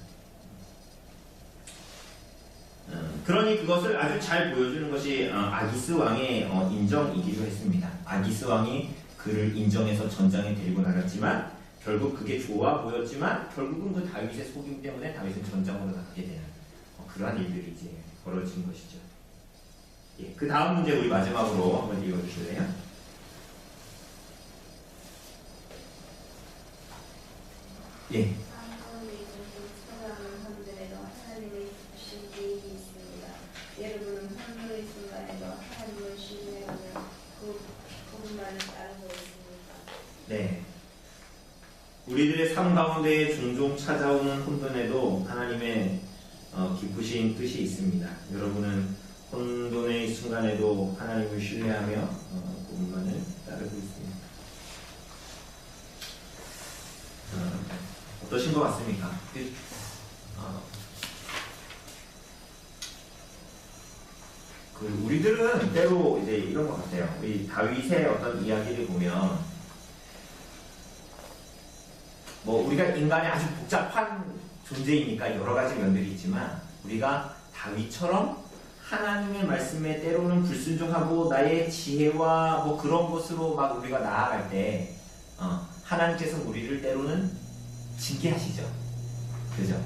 그러니 그것을 아주 잘 보여주는 것이 아기스 왕의 인정이기도 했습니다. 아기스 왕이 그를 인정해서 전장에 데리고 나갔지만 결국 그게 좋아 보였지만 결국은 그 다윗의 속임 때문에 다윗은 전장으로 나가게 되는 그러한 일들이 이제 벌어진 것이죠. 예, 그 다음 문제 우리 마지막으로 한번 읽어주실래요? 예. 여러분은 환노의 순간에도 하나님을 신뢰하며 그분만을 따르고 있습니까? 네. 우리들의 삶 가운데 종종 찾아오는 혼돈에도 하나님의 기쁘신 뜻이 있습니다. 여러분은 혼돈의 순간에도 하나님을 신뢰하며 그분만을 따르고 있습니다. 어떠신 것 같습니까? 우리들은 때로 이제 이런 것 같아요. 우리 다윗의 어떤 이야기를 보면, 우리가 인간의 아주 복잡한 존재이니까 여러 가지 면들이 있지만, 우리가 다윗처럼 하나님의 말씀에 때로는 불순종하고 나의 지혜와 그런 것으로 막 우리가 나아갈 때, 하나님께서 우리를 때로는 징계하시죠. 그죠?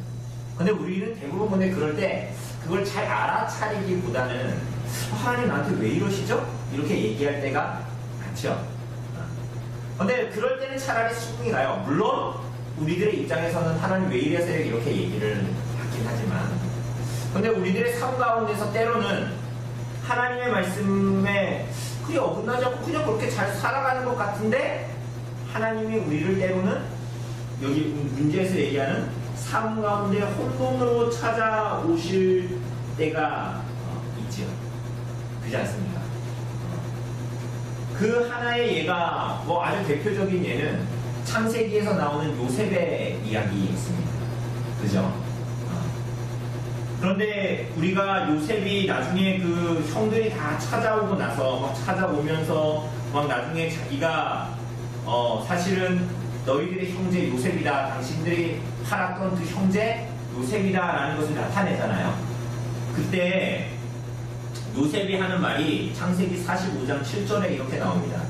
근데 우리는 대부분 근데 그럴 때 그걸 잘 알아차리기보다는 하나님 나한테 왜 이러시죠? 이렇게 얘기할 때가 많죠. 근데 그럴 때는 차라리 수긍이 가요. 물론 우리들의 입장에서는 하나님 왜 이래서 이렇게 얘기를 하긴 하지만, 근데 우리들의 삶 가운데서 때로는 하나님의 말씀에 그게 어긋나지 않고 그냥 그렇게 잘 살아가는 것 같은데 하나님이 우리를 때로는 여기 문제에서 얘기하는 삶 가운데 혼돈으로 찾아오실 때가 있죠. 그렇지 않습니까? 그 하나의 예가 아주 대표적인 예는 창세기에서 나오는 요셉의 이야기였습니다. 그죠? 그런데 우리가 요셉이 나중에 그 형들이 다 찾아오고 나서 찾아오면서 나중에 자기가 사실은 너희들의 형제 요셉이다, 당신들이 팔았던 그 형제 요셉이다 라는 것을 나타내잖아요. 그때 요셉이 하는 말이 창세기 45장 7절에 이렇게 나옵니다.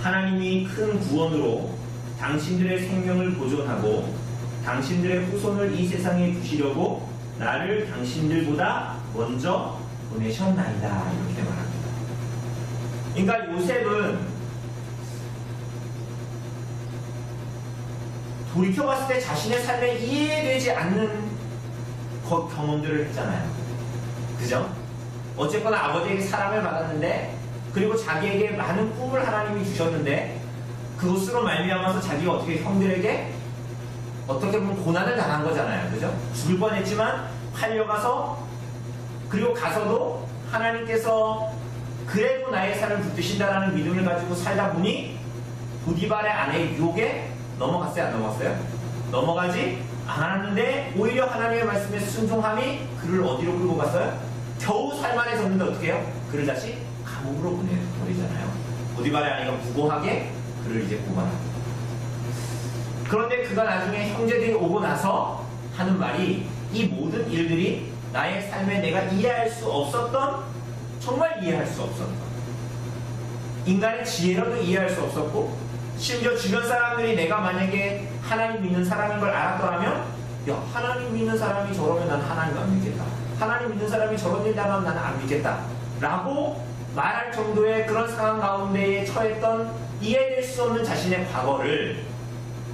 하나님이 큰 구원으로 당신들의 생명을 보존하고 당신들의 후손을 이 세상에 두시려고 나를 당신들보다 먼저 보내셨나이다, 이렇게 말합니다. 그러니까 요셉은 돌이켜봤을 때 자신의 삶에 이해되지 않는 경험들을 했잖아요. 그죠? 어쨌거나 아버지에게 사랑을 받았는데, 그리고 자기에게 많은 꿈을 하나님이 주셨는데, 그것으로 말미암아서 자기가 어떻게 형들에게 어떻게 보면 고난을 당한 거잖아요. 그죠? 죽을 뻔했지만 팔려가서, 그리고 가서도 하나님께서 그래도 나의 삶을 붙드신다라는 믿음을 가지고 살다 보니 보디발의 아내의 유혹에 넘어갔어요? 안 넘어갔어요? 넘어가지 않았는데 오히려 하나님의 말씀에 순종함이 그를 어디로 끌고 갔어요? 겨우 살만해졌는데 어떻게 해요? 그를 다시 감옥으로 보내버리잖아요. 보디발의 아내가 무고하게 그를 이제 고발합니다. 그런데 그가 나중에 형제들이 오고 나서 하는 말이 이 모든 일들이 나의 삶에 내가 이해할 수 없었던, 정말 이해할 수 없었던, 인간의 지혜로도 이해할 수 없었고, 심지어 주변 사람들이 내가 만약에 하나님 믿는 사람인 걸 알았더라면, 야, 하나님 믿는 사람이 저러면 난 하나님 안 믿겠다, 하나님 믿는 사람이 저런 일 당하면 나는 안 믿겠다 라고 말할 정도의 그런 상황 가운데에 처했던 이해될 수 없는 자신의 과거를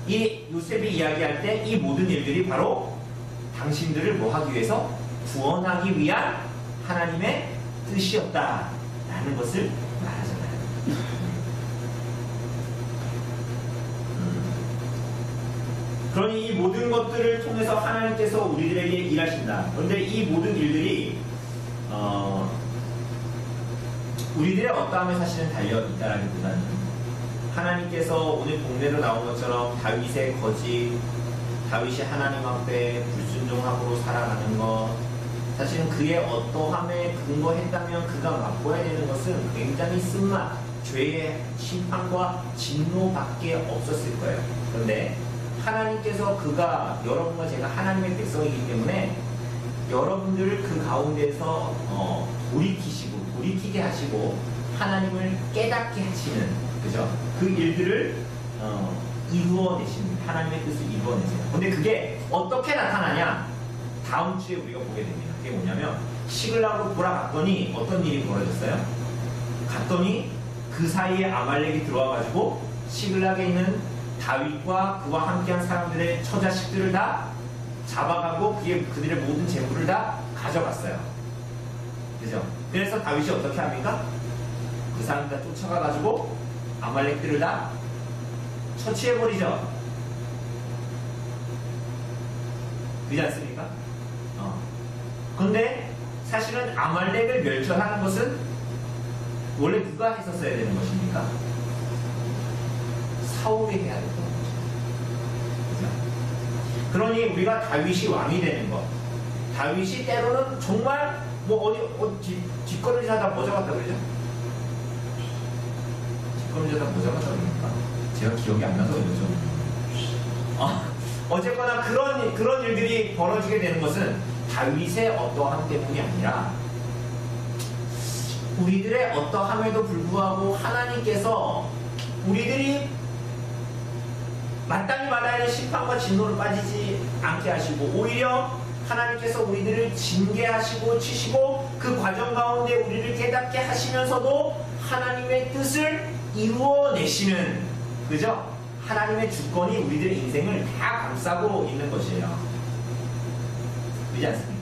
이 요셉이 이야기할 때 이 모든 일들이 바로 당신들을 뭐 하기 위해서? 구원하기 위한 하나님의 뜻이었다라는 것을 말하잖아요. 그러니 이 모든 것들을 통해서 하나님께서 우리들에게 일하신다. 그런데 이 모든 일들이 우리들의 어떠함에 사실은 달려있다라기보다는 하나님께서 오늘 본문에도 나온 것처럼 다윗의 거짓, 다윗이 하나님 앞에 불순종함으로 살아가는 것, 사실은 그의 어떠함에 근거했다면 그가 맛보아야 되는 것은 굉장히 쓴맛, 죄의 심판과 진노밖에 없었을 거예요. 그런데 하나님께서 그가, 여러분과 제가 하나님의 백성이기 때문에 여러분들을 그 가운데서 돌이키게 하시고 하나님을 깨닫게 하시는, 그죠? 그 일들을 이루어내십니다. 하나님의 뜻을 이루어내세요. 근데 그게 어떻게 나타나냐? 다음 주에 우리가 보게 됩니다. 그게 뭐냐면 시글락으로 돌아갔더니 어떤 일이 벌어졌어요? 갔더니 그 사이에 아말렉이 들어와가지고 시글락에 있는 다윗과 그와 함께한 사람들의 처자식들을 다 잡아가고 그들의 모든 재물을 다 가져갔어요. 그죠? 그래서 다윗이 어떻게 합니까? 그 사람들 다 쫓아가가지고 아말렉들을 다 처치해버리죠. 그렇지 않습니까? 근데 사실은 아말렉을 멸절하는 것은 원래 누가 했었어야 되는 것입니까? 사울이 해야 되는 거죠. 그죠? 그러니 우리가 다윗이 왕이 되는 것, 다윗이 때로는 정말 뒷걸음질 하다 뭐 잡았다 그러죠? 뒷걸음질 하다 뭐 잡았다 그러니까 제가 기억이 안 나서 그러죠. 어쨌거나 그런 일들이 벌어지게 되는 것은 다윗의 어떠함 때문이 아니라 우리들의 어떠함에도 불구하고 하나님께서 우리들이 마땅히 받아야 할 심판과 진노를 빠지지 않게 하시고 오히려 하나님께서 우리들을 징계하시고 치시고 그 과정 가운데 우리를 깨닫게 하시면서도 하나님의 뜻을 이루어내시는, 그죠? 하나님의 주권이 우리들의 인생을 다 감싸고 있는 것이에요. 그렇지 않습니까?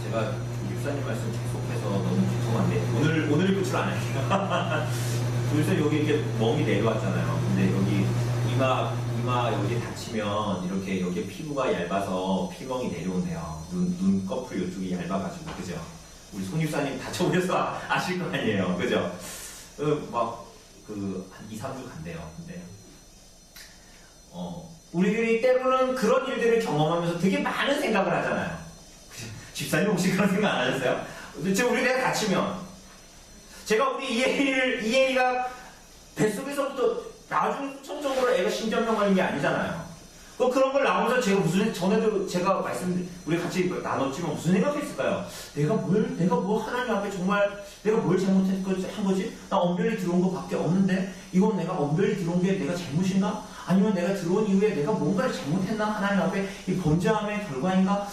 제가 육사님 말씀 계속해서 너무 죄송한데 오늘 끝을 안 할게요. 그래서 여기 이렇게 멍이 내려왔잖아요. 근데 여기 이마 여기 다치면 이렇게 여기 피부가 얇아서 피멍이 내려오네요. 눈꺼풀 이쪽이 얇아가지고, 그죠? 우리 손육사님 다쳐보셔서 아실 거 아니에요, 그죠? 한 2, 3주 간대요. 근데 우리들이 때로는 그런 일들을 경험하면서 되게 많은 생각을 하잖아요. 그죠? 집사님 혹시 그런 생각 안 하셨어요? 지금 우리가 다치면 제가 우리 이혜리가 뱃속에서부터 나중 천적으로 애가 신전병 걸린 게 아니잖아요. 그런 걸 나오면서 제가 전에도 제가 우리 같이 나눴지만 무슨 생각했을까요? 내가 하나님 앞에 정말 내가 뭘 잘못한 거지? 나 엄별히 들어온 거 밖에 없는데 이건 내가 엄별히 들어온 게 내가 잘못인가? 아니면 내가 들어온 이후에 내가 뭔가를 잘못했나? 하나님 앞에 이 범죄함의 결과인가?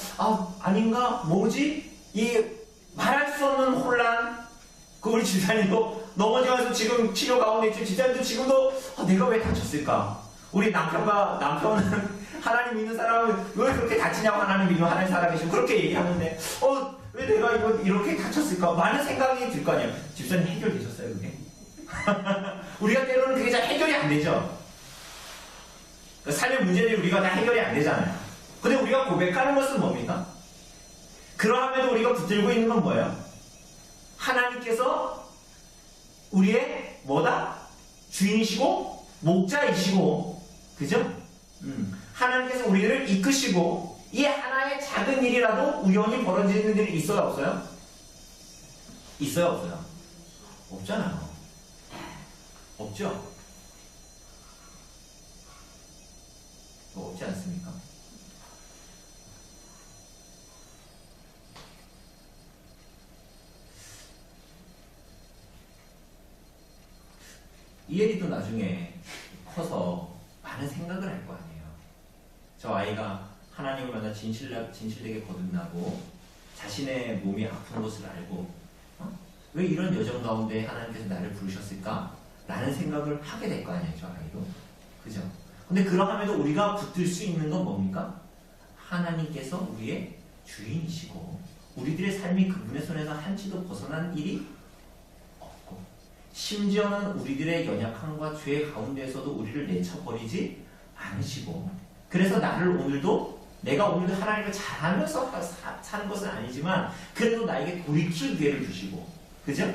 아닌가? 뭐지? 이 말할 수 없는 혼란. 우리 집사님도 넘어지면서 지금 치료 가운데 있죠. 집사님도 지금도 내가 왜 다쳤을까? 우리 남편은 하나님 믿는 사람은 왜 그렇게 다치냐고, 하나님 믿으면 하나님 살아계시고 그렇게 얘기하는데 왜 내가 이렇게 다쳤을까? 많은 생각이 들 거 아니에요. 집사님 해결되셨어요 그게? 우리가 때로는 그게 잘 해결이 안 되죠. 삶의 문제들이 우리가 다 해결이 안 되잖아요. 근데 우리가 고백하는 것은 뭡니까? 그러함에도 우리가 붙들고 있는 건 뭐예요? 하나님께서 우리의 뭐다? 주인이시고 목자이시고, 그죠? 하나님께서 우리를 이끄시고, 이 하나의 작은 일이라도 우연히 벌어지는 일이 있어요, 없어요? 있어요, 없어요? 없잖아요. 없죠? 없지 않습니까? 이엘이도 나중에 커서 많은 생각을 할 거 아니에요. 저 아이가 하나님을 만나 진실되게 거듭나고 자신의 몸이 아픈 것을 알고 왜 이런 여정 가운데 하나님께서 나를 부르셨을까? 라는 생각을 하게 될 거 아니에요, 저 아이도. 그죠? 근데 그러함에도 우리가 붙들 수 있는 건 뭡니까? 하나님께서 우리의 주인이시고 우리들의 삶이 그분의 손에서 한치도 벗어난 일이 없고, 심지어는 우리들의 연약함과 죄 가운데에서도 우리를 내쳐버리지 않으시고, 그래서 나를 오늘도 내가 오늘도 하나님을 잘하면서 사는 것은 아니지만 그래도 나에게 돌이킬 기회를 주시고, 그죠?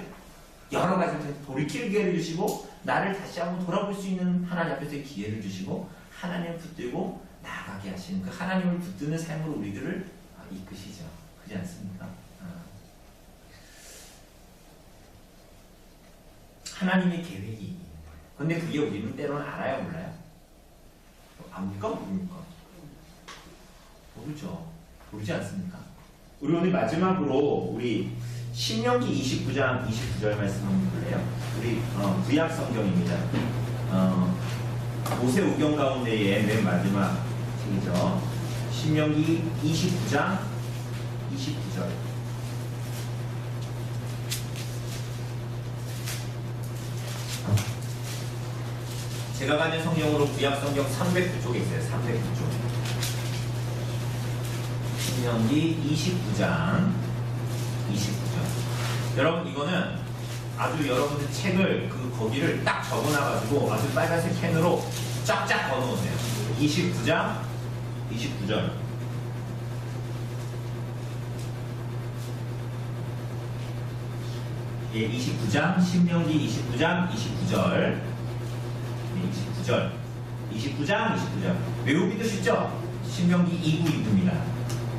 여러 가지 돌이킬 기회를 주시고 나를 다시 한번 돌아볼 수 있는 하나님 앞에서의 기회를 주시고 하나님을 붙들고 나아가게 하시는 그 하나님을 붙드는 삶으로 우리들을 이끄시죠. 그렇지 않습니까? 하나님의 계획이 있는 거예요. 근데 그게 우리는 때로는 알아요, 몰라요? 압니까? 모릅니까? 모르죠. 모르지 않습니까? 우리 오늘 마지막으로 우리 신명기 29장 29절 말씀 한번 볼래요? 우리 구약 성경입니다. 모세우경 가운데의 맨 마지막 책이죠. 신명기 29장 29절. 제가 가진 성경으로 구약 성경 309쪽에 있어요. 309쪽. 신명기 29장 29절. 여러분, 이거는 아주 여러분들 책을 거기를 딱 적어놔가지고 아주 빨간색 펜으로 쫙쫙 걸어놓으세요. 29장 29절. 예, 29장 신명기 29장 29절. 29절. 29장 29절. 외우기도 쉽죠? 신명기 2구 2구입니다.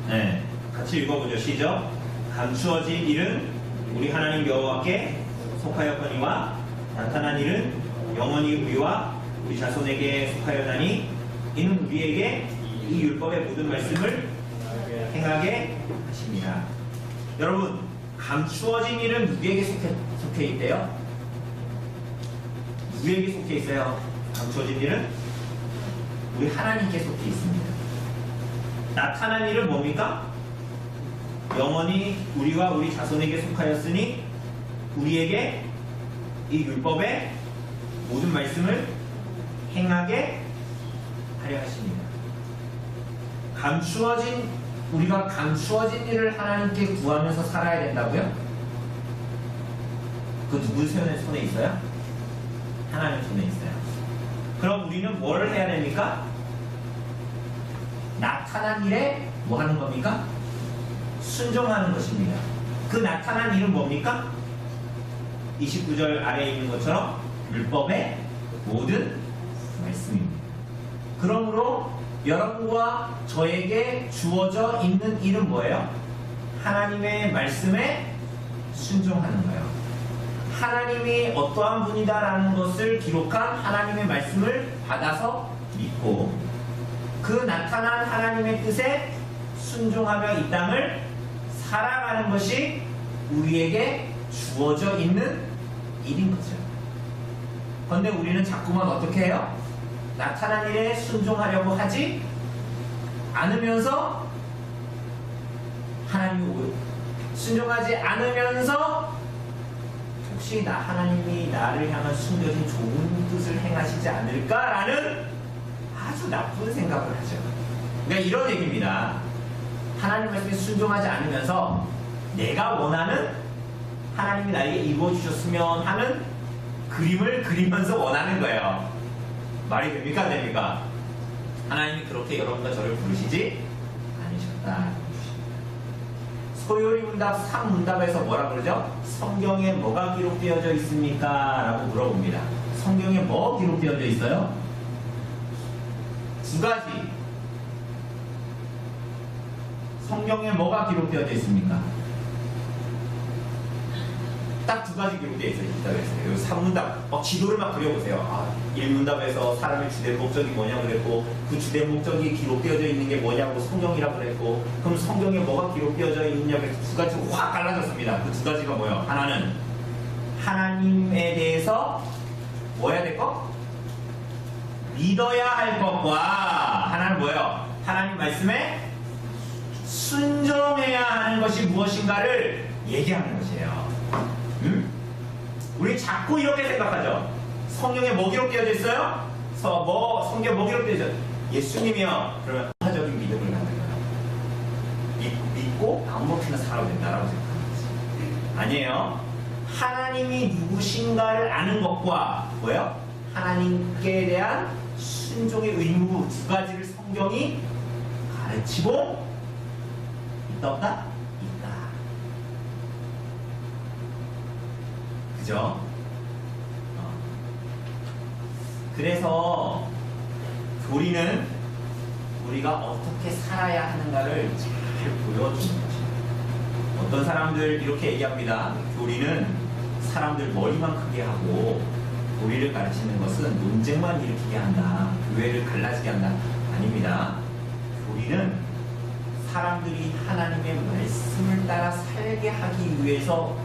네, 같이 읽어보죠. 시작. 감추어진 일은 우리 하나님 여호와께 속하였거니와 나타난 일은 영원히 우리와 우리 자손에게 속하였나니 이는 우리에게 이 율법의 모든 말씀을 행하게 하십니다. 여러분, 감추어진 일은 누구에게 속해 있대요? 누구에게 속해 있어요? 감추어진 일은 우리 하나님께 속해 있습니다. 나타난 일은 뭡니까? 영원히 우리와 우리 자손에게 속하였으니 우리에게 이 율법의 모든 말씀을 행하게 하려 하십니다. 우리가 감추어진 일을 하나님께 구하면서 살아야 된다고요? 그 누구 손에 있어요? 하나님 손에 있어요. 그럼 우리는 뭘 해야 됩니까? 나타난 일에 뭐 하는 겁니까? 순종하는 것입니다. 그 나타난 일은 뭡니까? 29절 아래에 있는 것처럼 율법의 모든 말씀입니다. 그러므로 여러분과 저에게 주어져 있는 일은 뭐예요? 하나님의 말씀에 순종하는 거예요. 하나님이 어떠한 분이다라는 것을 기록한 하나님의 말씀을 받아서 믿고 그 나타난 하나님의 뜻에 순종하며 이 땅을 살아가는 것이 우리에게 주어져 있는 일인 거죠. 그런데 우리는 자꾸만 어떻게 해요? 나타난 일에 순종하려고 하지 않으면서 하나님을 순종하지 않으면서 혹시 하나님이 나를 향한 숨겨진 좋은 뜻을 행하시지 않을까라는 아주 나쁜 생각을 하죠. 그러니까 이런 얘기입니다. 하나님 말씀에 순종하지 않으면서 내가 원하는 하나님이 나에게 이루어주셨으면 하는 그림을 그리면서 원하는 거예요. 말이 됩니까? 안 됩니까? 하나님이 그렇게 여러분과 저를 부르시지 다니셨다. 소요리 문답 3문답에서 뭐라 그러죠? 성경에 뭐가 기록되어져 있습니까? 라고 물어봅니다. 성경에 뭐 기록되어져 있어요? 두 가지. 성경에 뭐가 기록되어져 있습니까? 딱 두 가지 기록되어 있어요. 문답에서. 여기 3문답. 지도를 막 그려보세요. 1문답에서 사람의 주된 목적이 뭐냐 그랬고, 그 주된 목적이 기록되어져 있는 게 뭐냐고 성경이라고 그랬고, 그럼 성경에 뭐가 기록되어져 있느냐 그래서 두 가지가 확 갈라졌습니다. 그 두 가지가 뭐예요? 하나는 하나님에 대해서 뭐 해야 될 것? 믿어야 할 것과, 하나는 뭐예요? 하나님 말씀에 순종해야 하는 것이 무엇인가를 얘기하는 것이에요. 우리 자꾸 이렇게 생각하죠. 성경에 뭐 기록되어져 있어요? 성경에 뭐 기록되어져 있어요? 예수님이요. 그러면 화적인 믿음을 갖는 거예요. 믿고 아무렇게나 살아도 된다라고 생각하는 거지. 아니에요. 하나님이 누구신가를 아는 것과 뭐예요? 하나님께 대한 순종의 의무 두 가지를 성경이 가르치고 있다 없다? 있다. 그죠? 그래서 교리는 우리가 어떻게 살아야 하는가를 잘 보여주는 것입니다. 어떤 사람들 이렇게 얘기합니다. 교리는 사람들 머리만 크게 하고 교리를 가르치는 것은 논쟁만 일으키게 한다. 교회를 갈라지게 한다. 아닙니다. 교리는 사람들이 하나님의 말씀을 따라 살게 하기 위해서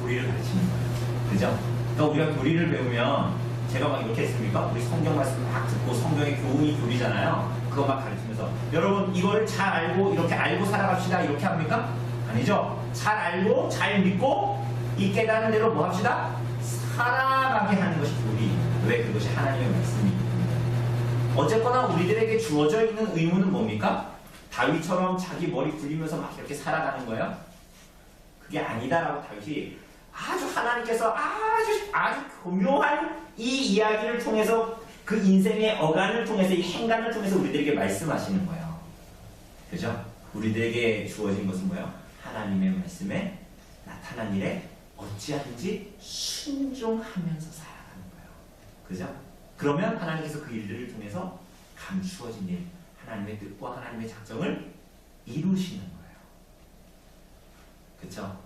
교리를 가르치는 거예요. 그죠? 그러니까 우리가 교리를 배우면 제가 막 이렇게 했습니까? 우리 성경 말씀을 막 듣고 성경의 교훈이 교리잖아요. 그거 막 가르치면서 여러분 이거를 잘 알고 이렇게 알고 살아갑시다 이렇게 합니까? 아니죠. 잘 알고 잘 믿고 이 깨달은 대로 뭐 합시다? 살아가게 하는 것이 교리입니다. 왜? 그것이 하나님의 말씀입니다. 어쨌거나 우리들에게 주어져 있는 의무는 뭡니까? 다윗처럼 자기 머리 굴리면서 막 이렇게 살아가는 거예요? 그게 아니다라고 다윗이 아주 하나님께서 아주 교묘한 이 이야기를 통해서 그 인생의 어간을 통해서 이 행간을 통해서 우리들에게 말씀하시는 거예요. 그죠? 우리들에게 주어진 것은 뭐예요? 하나님의 말씀에 나타난 일에 어찌하든지 순종하면서 살아가는 거예요. 그죠? 그러면 하나님께서 그 일들을 통해서 감추어진 일, 하나님의 뜻과 하나님의 작정을 이루시는 거예요. 그쵸?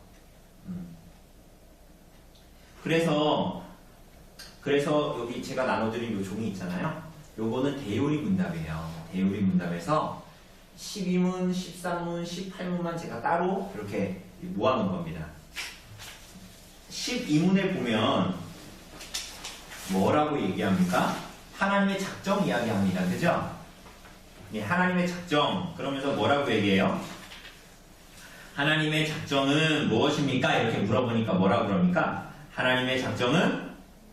그래서 여기 제가 나눠드린 요 종이 있잖아요. 요거는 대요리 문답이에요. 대요리 문답에서 12문, 13문, 18문만 제가 따로 이렇게 모아놓은 겁니다. 12문에 보면 뭐라고 얘기합니까? 하나님의 작정 이야기합니다. 그죠? 예, 하나님의 작정 그러면서 뭐라고 얘기해요? 하나님의 작정은 무엇입니까? 이렇게 물어보니까 뭐라고 그럽니까? 하나님의 작정은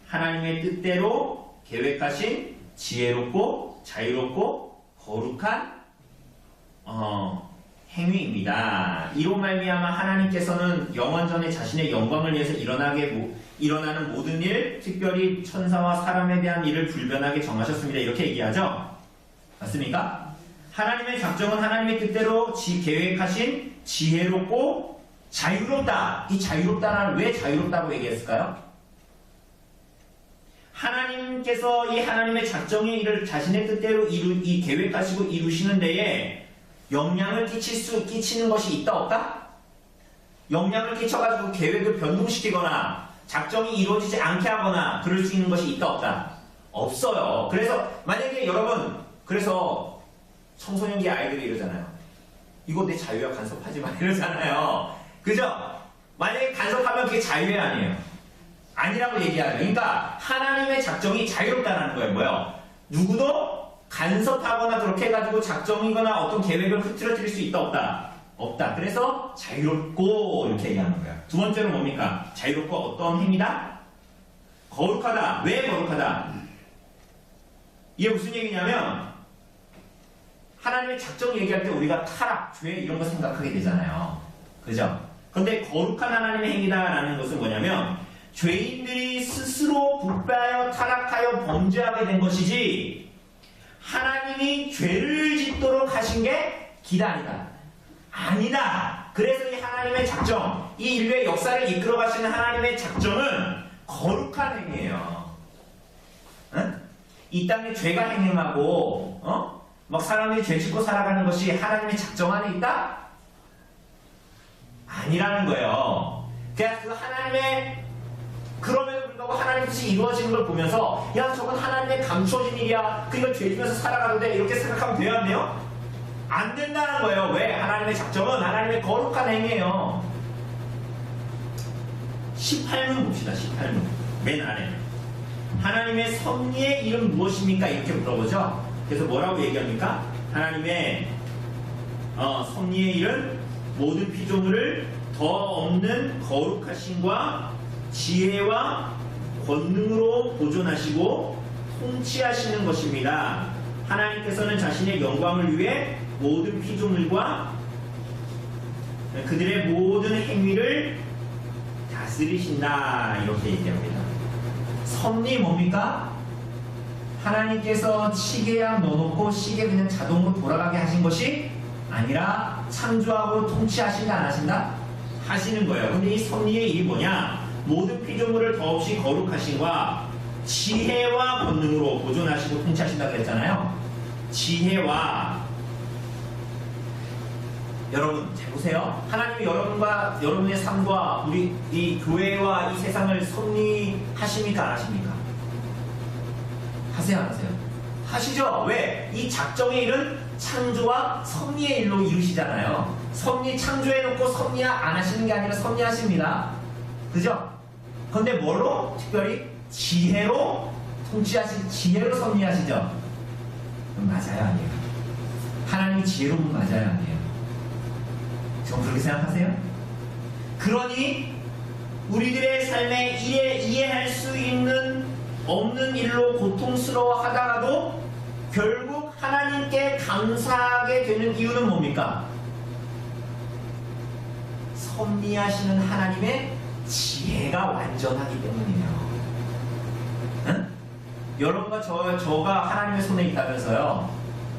하나님의 뜻대로 계획하신 지혜롭고 자유롭고 거룩한 행위입니다. 이로 말미암아 하나님께서는 영원전에 자신의 영광을 위해서 일어나는 모든 일, 특별히 천사와 사람에 대한 일을 불변하게 정하셨습니다. 이렇게 얘기하죠? 맞습니까? 하나님의 작정은 하나님의 뜻대로 계획하신 지혜롭고 자유롭다. 이 자유롭다는 왜 자유롭다고 얘기했을까요? 하나님께서 이 하나님의 작정의 일을 자신의 뜻대로 이 계획하시고 이루시는 데에 영향을 끼치는 것이 있다 없다? 영향을 끼쳐가지고 계획을 변동시키거나 작정이 이루어지지 않게 하거나 그럴 수 있는 것이 있다 없다? 없어요. 그래서 만약에 여러분 그래서 청소년기 아이들이 이러잖아요. 이거 내 자유야 간섭하지 마 이러잖아요. 그죠? 만약에 간섭하면 그게 자유야 아니에요? 아니라고 얘기하죠. 그러니까 하나님의 작정이 자유롭다는 거예요. 뭐예요? 누구도 간섭하거나 그렇게 해가지고 작정이거나 어떤 계획을 흐트러뜨릴 수 있다 없다? 없다. 그래서 자유롭고 이렇게 얘기하는 거예요. 두 번째로 뭡니까? 자유롭고 어떤 행위다? 거룩하다. 왜 거룩하다? 이게 무슨 얘기냐면 하나님의 작정 얘기할 때 우리가 타락, 죄 이런 거 생각하게 되잖아요. 그죠? 근데 거룩한 하나님의 행위다라는 것은 뭐냐면 죄인들이 스스로 부패하여 타락하여 범죄하게 된 것이지 하나님이 죄를 짓도록 하신 게 기다 아니다. 아니다. 그래서 이 하나님의 작정, 이 인류의 역사를 이끌어 가시는 하나님의 작정은 거룩한 행위예요. 응? 이 땅에 죄가 행행하고 막 사람들이 죄 짓고 살아가는 것이 하나님의 작정 안에 있다? 아니라는 거예요. 그냥 그 하나님의 그럼에도 불구하고 하나님의 뜻이 이루어지는 걸 보면서 야 저건 하나님의 감추어진 일이야. 그러니까 죄 지면서 살아가도 돼. 이렇게 생각하면 돼요? 안 돼요? 안 된다는 거예요. 왜? 하나님의 작정은 하나님의 거룩한 행위예요. 18문 봅시다. 18문. 맨 아래. 하나님의 섭리의 이름 무엇입니까? 이렇게 물어보죠. 그래서 뭐라고 얘기합니까? 하나님의 섭리의 이름 모든 피조물을 더 없는 거룩하심과 지혜와 권능으로 보존하시고 통치하시는 것입니다. 하나님께서는 자신의 영광을 위해 모든 피조물과 그들의 모든 행위를 다스리신다. 이렇게 얘기합니다. 섭리 뭡니까? 하나님께서 시계약 넣어놓고 시계 그냥 자동으로 돌아가게 하신 것이 아니라 창조하고 통치하신다 안 하신다? 하시는 거예요. 근데 이 섭리의 일이 뭐냐? 모든 피조물을 더없이 거룩하신과 지혜와 권능으로 보존하시고 통치하신다고 했잖아요. 지혜와 여러분 잘 보세요. 하나님이 여러분과 여러분의 삶과 우리 이 교회와 이 세상을 섭리하십니까 안 하십니까? 하세요 안 하세요? 하시죠. 왜? 이 작정의 일은 창조와 섭리의 일로 이루시잖아요. 섭리 창조해놓고 섭리 안 하시는 게 아니라 섭리하십니다. 그죠? 근데 뭘로? 특별히 지혜로 지혜로 섭리하시죠? 맞아요 아니에요? 하나님이 지혜로운 맞아요 아니에요? 전 그렇게 생각하세요? 그러니 우리들의 삶에 이해할 수 있는 없는 일로 고통스러워 하다가도 결국 하나님께 감사하게 되는 이유는 뭡니까? 섭리하시는 하나님의 지혜가 완전하기 때문이에요. 응? 여러분과 저가 하나님의 손에 있다면서요.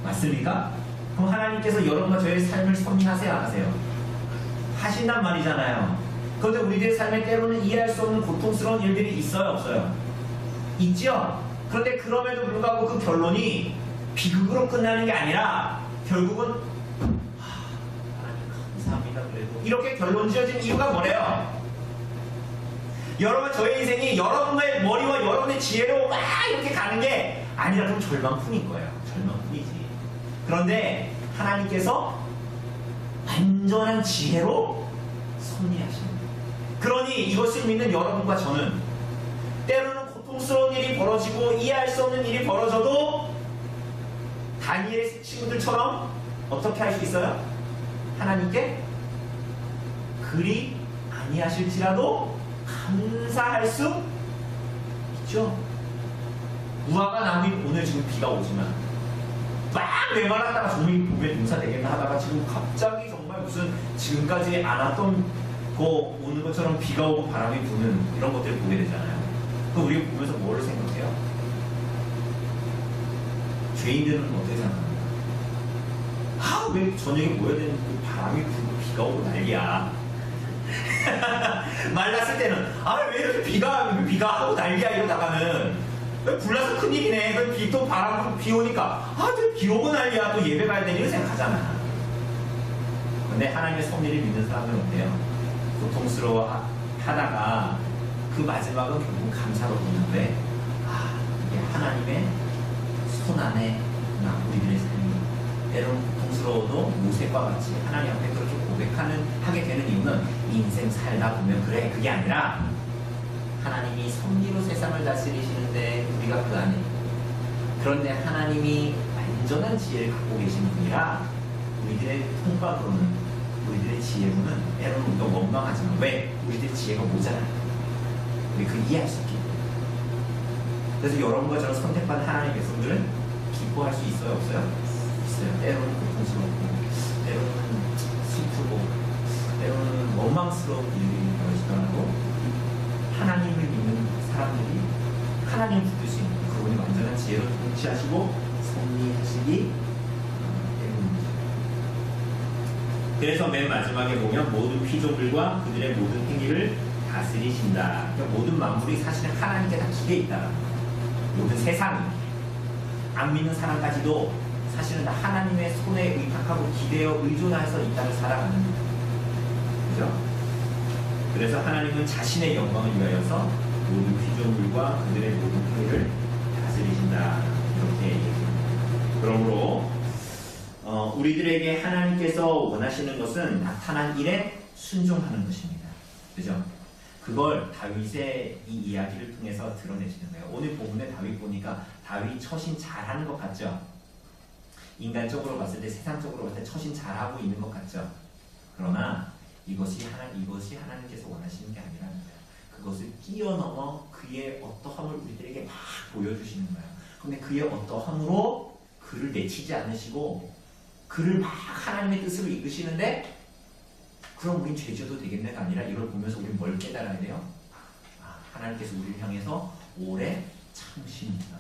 맞습니까? 그럼 하나님께서 여러분과 저의 삶을 섭리하세요 안 하세요? 하신단 말이잖아요. 그런데 우리들의 삶에 때로는 이해할 수 없는 고통스러운 일들이 있어요 없어요? 있죠? 그런데 그럼에도 불구하고 그 결론이 비극으로 끝나는 게 아니라 결국은 하나님 감사합니다 그래도 이렇게 결론 지어진 이유가 뭐래요? 여러분 저의 인생이 여러분의 머리와 여러분의 지혜로 막 이렇게 가는 게 아니라 좀 절망뿐인 거예요. 절망뿐이지. 그런데 하나님께서 완전한 지혜로 섭리하십니다. 그러니 이것을 믿는 여러분과 저는 때로는 고통스러운 일이 벌어지고 이해할 수 없는 일이 벌어져도 다니엘의 친구들처럼 어떻게 할 수 있어요? 하나님께 그리 아니하실지라도 감사할 수 있죠. 무화과 나무이 오늘 지금 비가 오지만 막 메말랐다가 종이 봄에 농사 되겠나 하다가 지금 갑자기 정말 무슨 지금까지 안 왔던 거 오는 것처럼 비가 오고 바람이 부는 이런 것들을 보게 되잖아요. 그럼 우리가 보면서 뭐를 생각해요? 죄인들은 어떻게 생각합니까? 왜 저녁에 모여야 되는 바람이 불고 비가 오고 난리야. 말랐을 때는 왜 이렇게 비가 하고 난리야 이러다가는 불나서 큰일이네. 또 바람 비 오니까 비 오고 난리야 또 예배 가야 되니 이런 생각하잖아. 근데 하나님의 섭리를 믿는 사람은 어때요? 고통스러워 하다가 그 마지막은 결국 감사로 보는데 이게 하나님의 손 안에 우리들의 삶이 때로는 고통스러워도 모색과 같이 하나님 앞에 그렇게 하게 되는 이유는 인생 살다 보면 그래 그게 아니라 하나님이 섭리로 세상을 다스리시는데 우리가 그 안에 그런데 하나님이 완전한 지혜를 갖고 계신 분이라 우리들의 통각으로는 우리들의 지혜로는 때로는 우리가 원망하지만 왜? 우리들의 지혜가 모자라요. 우리 그 이해할 수 있기 때문에. 그래서 여러분과 저런 선택받은 하나님의 백성들은 기뻐할 수 있어요 없어요? 있어요. 때로는 고통스럽고 때로는 슬프고 때로는 원망스러운 일들이 벌어지더라도 하나님을 믿는 사람들이 하나님을 붙들 수 있는 그분이 완전한 지혜로 통치하시고 섭리하시기 때문이죠. 그래서 맨 마지막에 보면 모든 피조물과 그들의 모든 행위를 다스리신다. 그러니까 모든 만물이 사실은 하나님께 다 기대 있다. 모든 세상이, 안 믿는 사람까지도 사실은 다 하나님의 손에 의탁하고 기대어 의존해서 이 땅을 살아가는 거예요. 그죠? 그래서 하나님은 자신의 영광을 위하여서 모든 피조물과 그들의 모든 행위를 다스리신다. 이렇게 얘기합니다. 그러므로 우리들에게 하나님께서 원하시는 것은 나타난 일에 순종하는 것입니다. 그죠? 그걸 다윗의 이 이야기를 통해서 드러내시는 거예요. 오늘 본문에 다윗 보니까 다윗 처신 잘하는 것 같죠? 인간적으로 봤을 때, 세상적으로 봤을 때 처신 잘하고 있는 것 같죠? 그러나 이것이 하나님께서 원하시는 게 아니라는 거예요. 그것을 뛰어넘어 그의 어떠함을 우리들에게 막 보여주시는 거예요. 근데 그의 어떠함으로 그를 내치지 않으시고 그를 막 하나님의 뜻으로 이끄시는데, 그럼 우린 죄져도 되겠네가 아니라 이걸 보면서 우린 뭘 깨달아야 돼요? 하나님께서 우리를 향해서 오래 참으시는구나.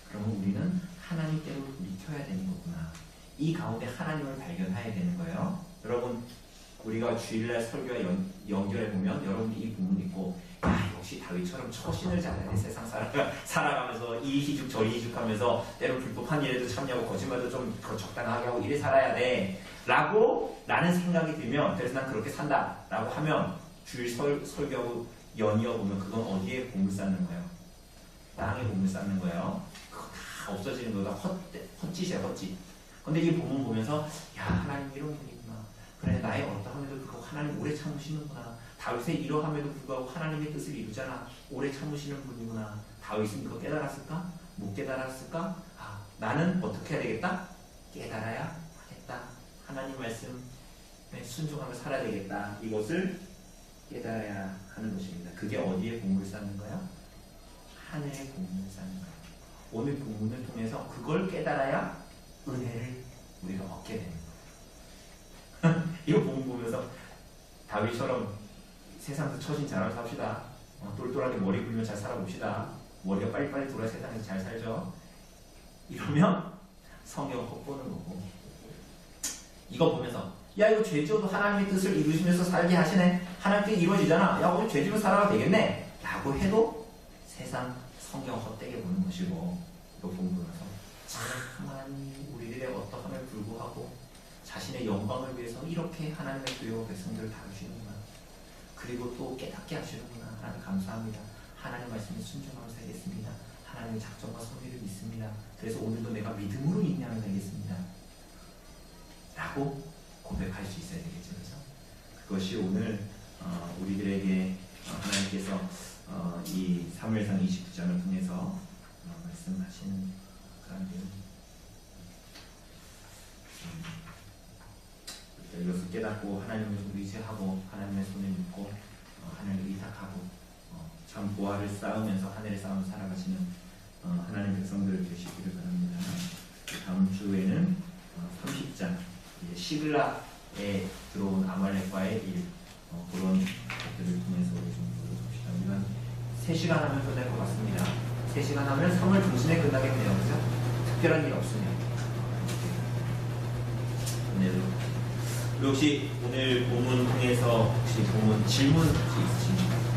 그러면 우리는 하나님께로 돌이켜야 되는 거구나. 이 가운데 하나님을 발견해야 되는 거예요. 여러분, 우리가 주일날 설교와 연결해 보면 여러분이 이 부분 있고, 야, 역시 다윗처럼 처신을 잘해야 돼. 세상 살아가면서 이 희죽 저리 희죽하면서 때로 불법한 일에도 참여하고 거짓말도 좀 적당하게 하고 이래 살아야 돼 라고 나는 생각이 들면, 그래서 난 그렇게 산다 라고 하면 주일 설교하고 연이어 보면 그건 어디에 공을 쌓는 거예요? 땅에 공을 쌓는 거예요. 그거 다 없어지는 거가 헛짓이야, 헛짓. 근데 이 본문 보면서, 야, 하나님 이런 분이구나. 그래, 나의 어떠함에도 불구하고 하나님 오래 참으시는구나. 다윗의 이러함에도 불구하고 하나님의 뜻을 이루잖아. 오래 참으시는 분이구나. 다윗은 그거 깨달았을까? 못 깨달았을까? 나는 어떻게 해야 되겠다? 깨달아야 하겠다. 하나님 말씀에 순종하며 살아야 되겠다. 이것을 깨달아야 하는 것입니다. 그게 어디에 공을 쌓는 거야? 하늘에 공을 쌓는 거야. 오늘 본문을 통해서 그걸 깨달아야 은혜를 우리가 얻게 되는 거예요. 이거 본문 보면서 다윗처럼 세상에서 처신 잘하면서 삽시다. 똘똘하게 머리 굴리며 잘 살아봅시다. 머리가 빨리빨리 돌아야 세상에서 잘 살죠. 이러면 성경 헛보는 거고, 이거 보면서 야, 이거 죄지어도 하나님의 뜻을 이루시면서 살게 하시네. 하나님께 이루어지잖아. 야, 우리 죄지면 살아가 되겠네 라고 해도 세상 성경 헛되게 보는 것이고, 이거 보면서 하나님 우리들의 어떠함에 불구하고 자신의 영광을 위해서 이렇게 하나님의 교회와 백성들을 다루시는구나. 그리고 또 깨닫게 하시는구나. 하나님 감사합니다. 하나님 말씀에 순종하며 살겠습니다. 하나님의 작정과 섭리를 믿습니다. 그래서 오늘도 내가 믿음으로 인내하며 살겠습니다 라고 고백할 수 있어야 되겠죠. 그렇죠? 그것이 오늘 우리들에게 하나님께서 이 사무엘상 29장을 통해서 말씀하시는 그런 내용입니다. 이것을 깨닫고 하나님을 의지하고 하나님의 손을 믿고 하나님을 의탁하고 참 보화를 쌓으면서 하늘의 싸움을 살아가시는 하나님 백성들을 되시기를 바랍니다. 다음 주에는 30장 시글락에 들어온 아말렉과의 일, 그런 것들을 통해서 좀 보여줍시다. 우리가 3시간 하면 끝날 것 같습니다. 3시간 하면 3월 중순에 끝나겠네요. 그죠? 특별한 일 없으면. 혹시 오늘 본문 통해서 혹시 본문 질문 있으십니까?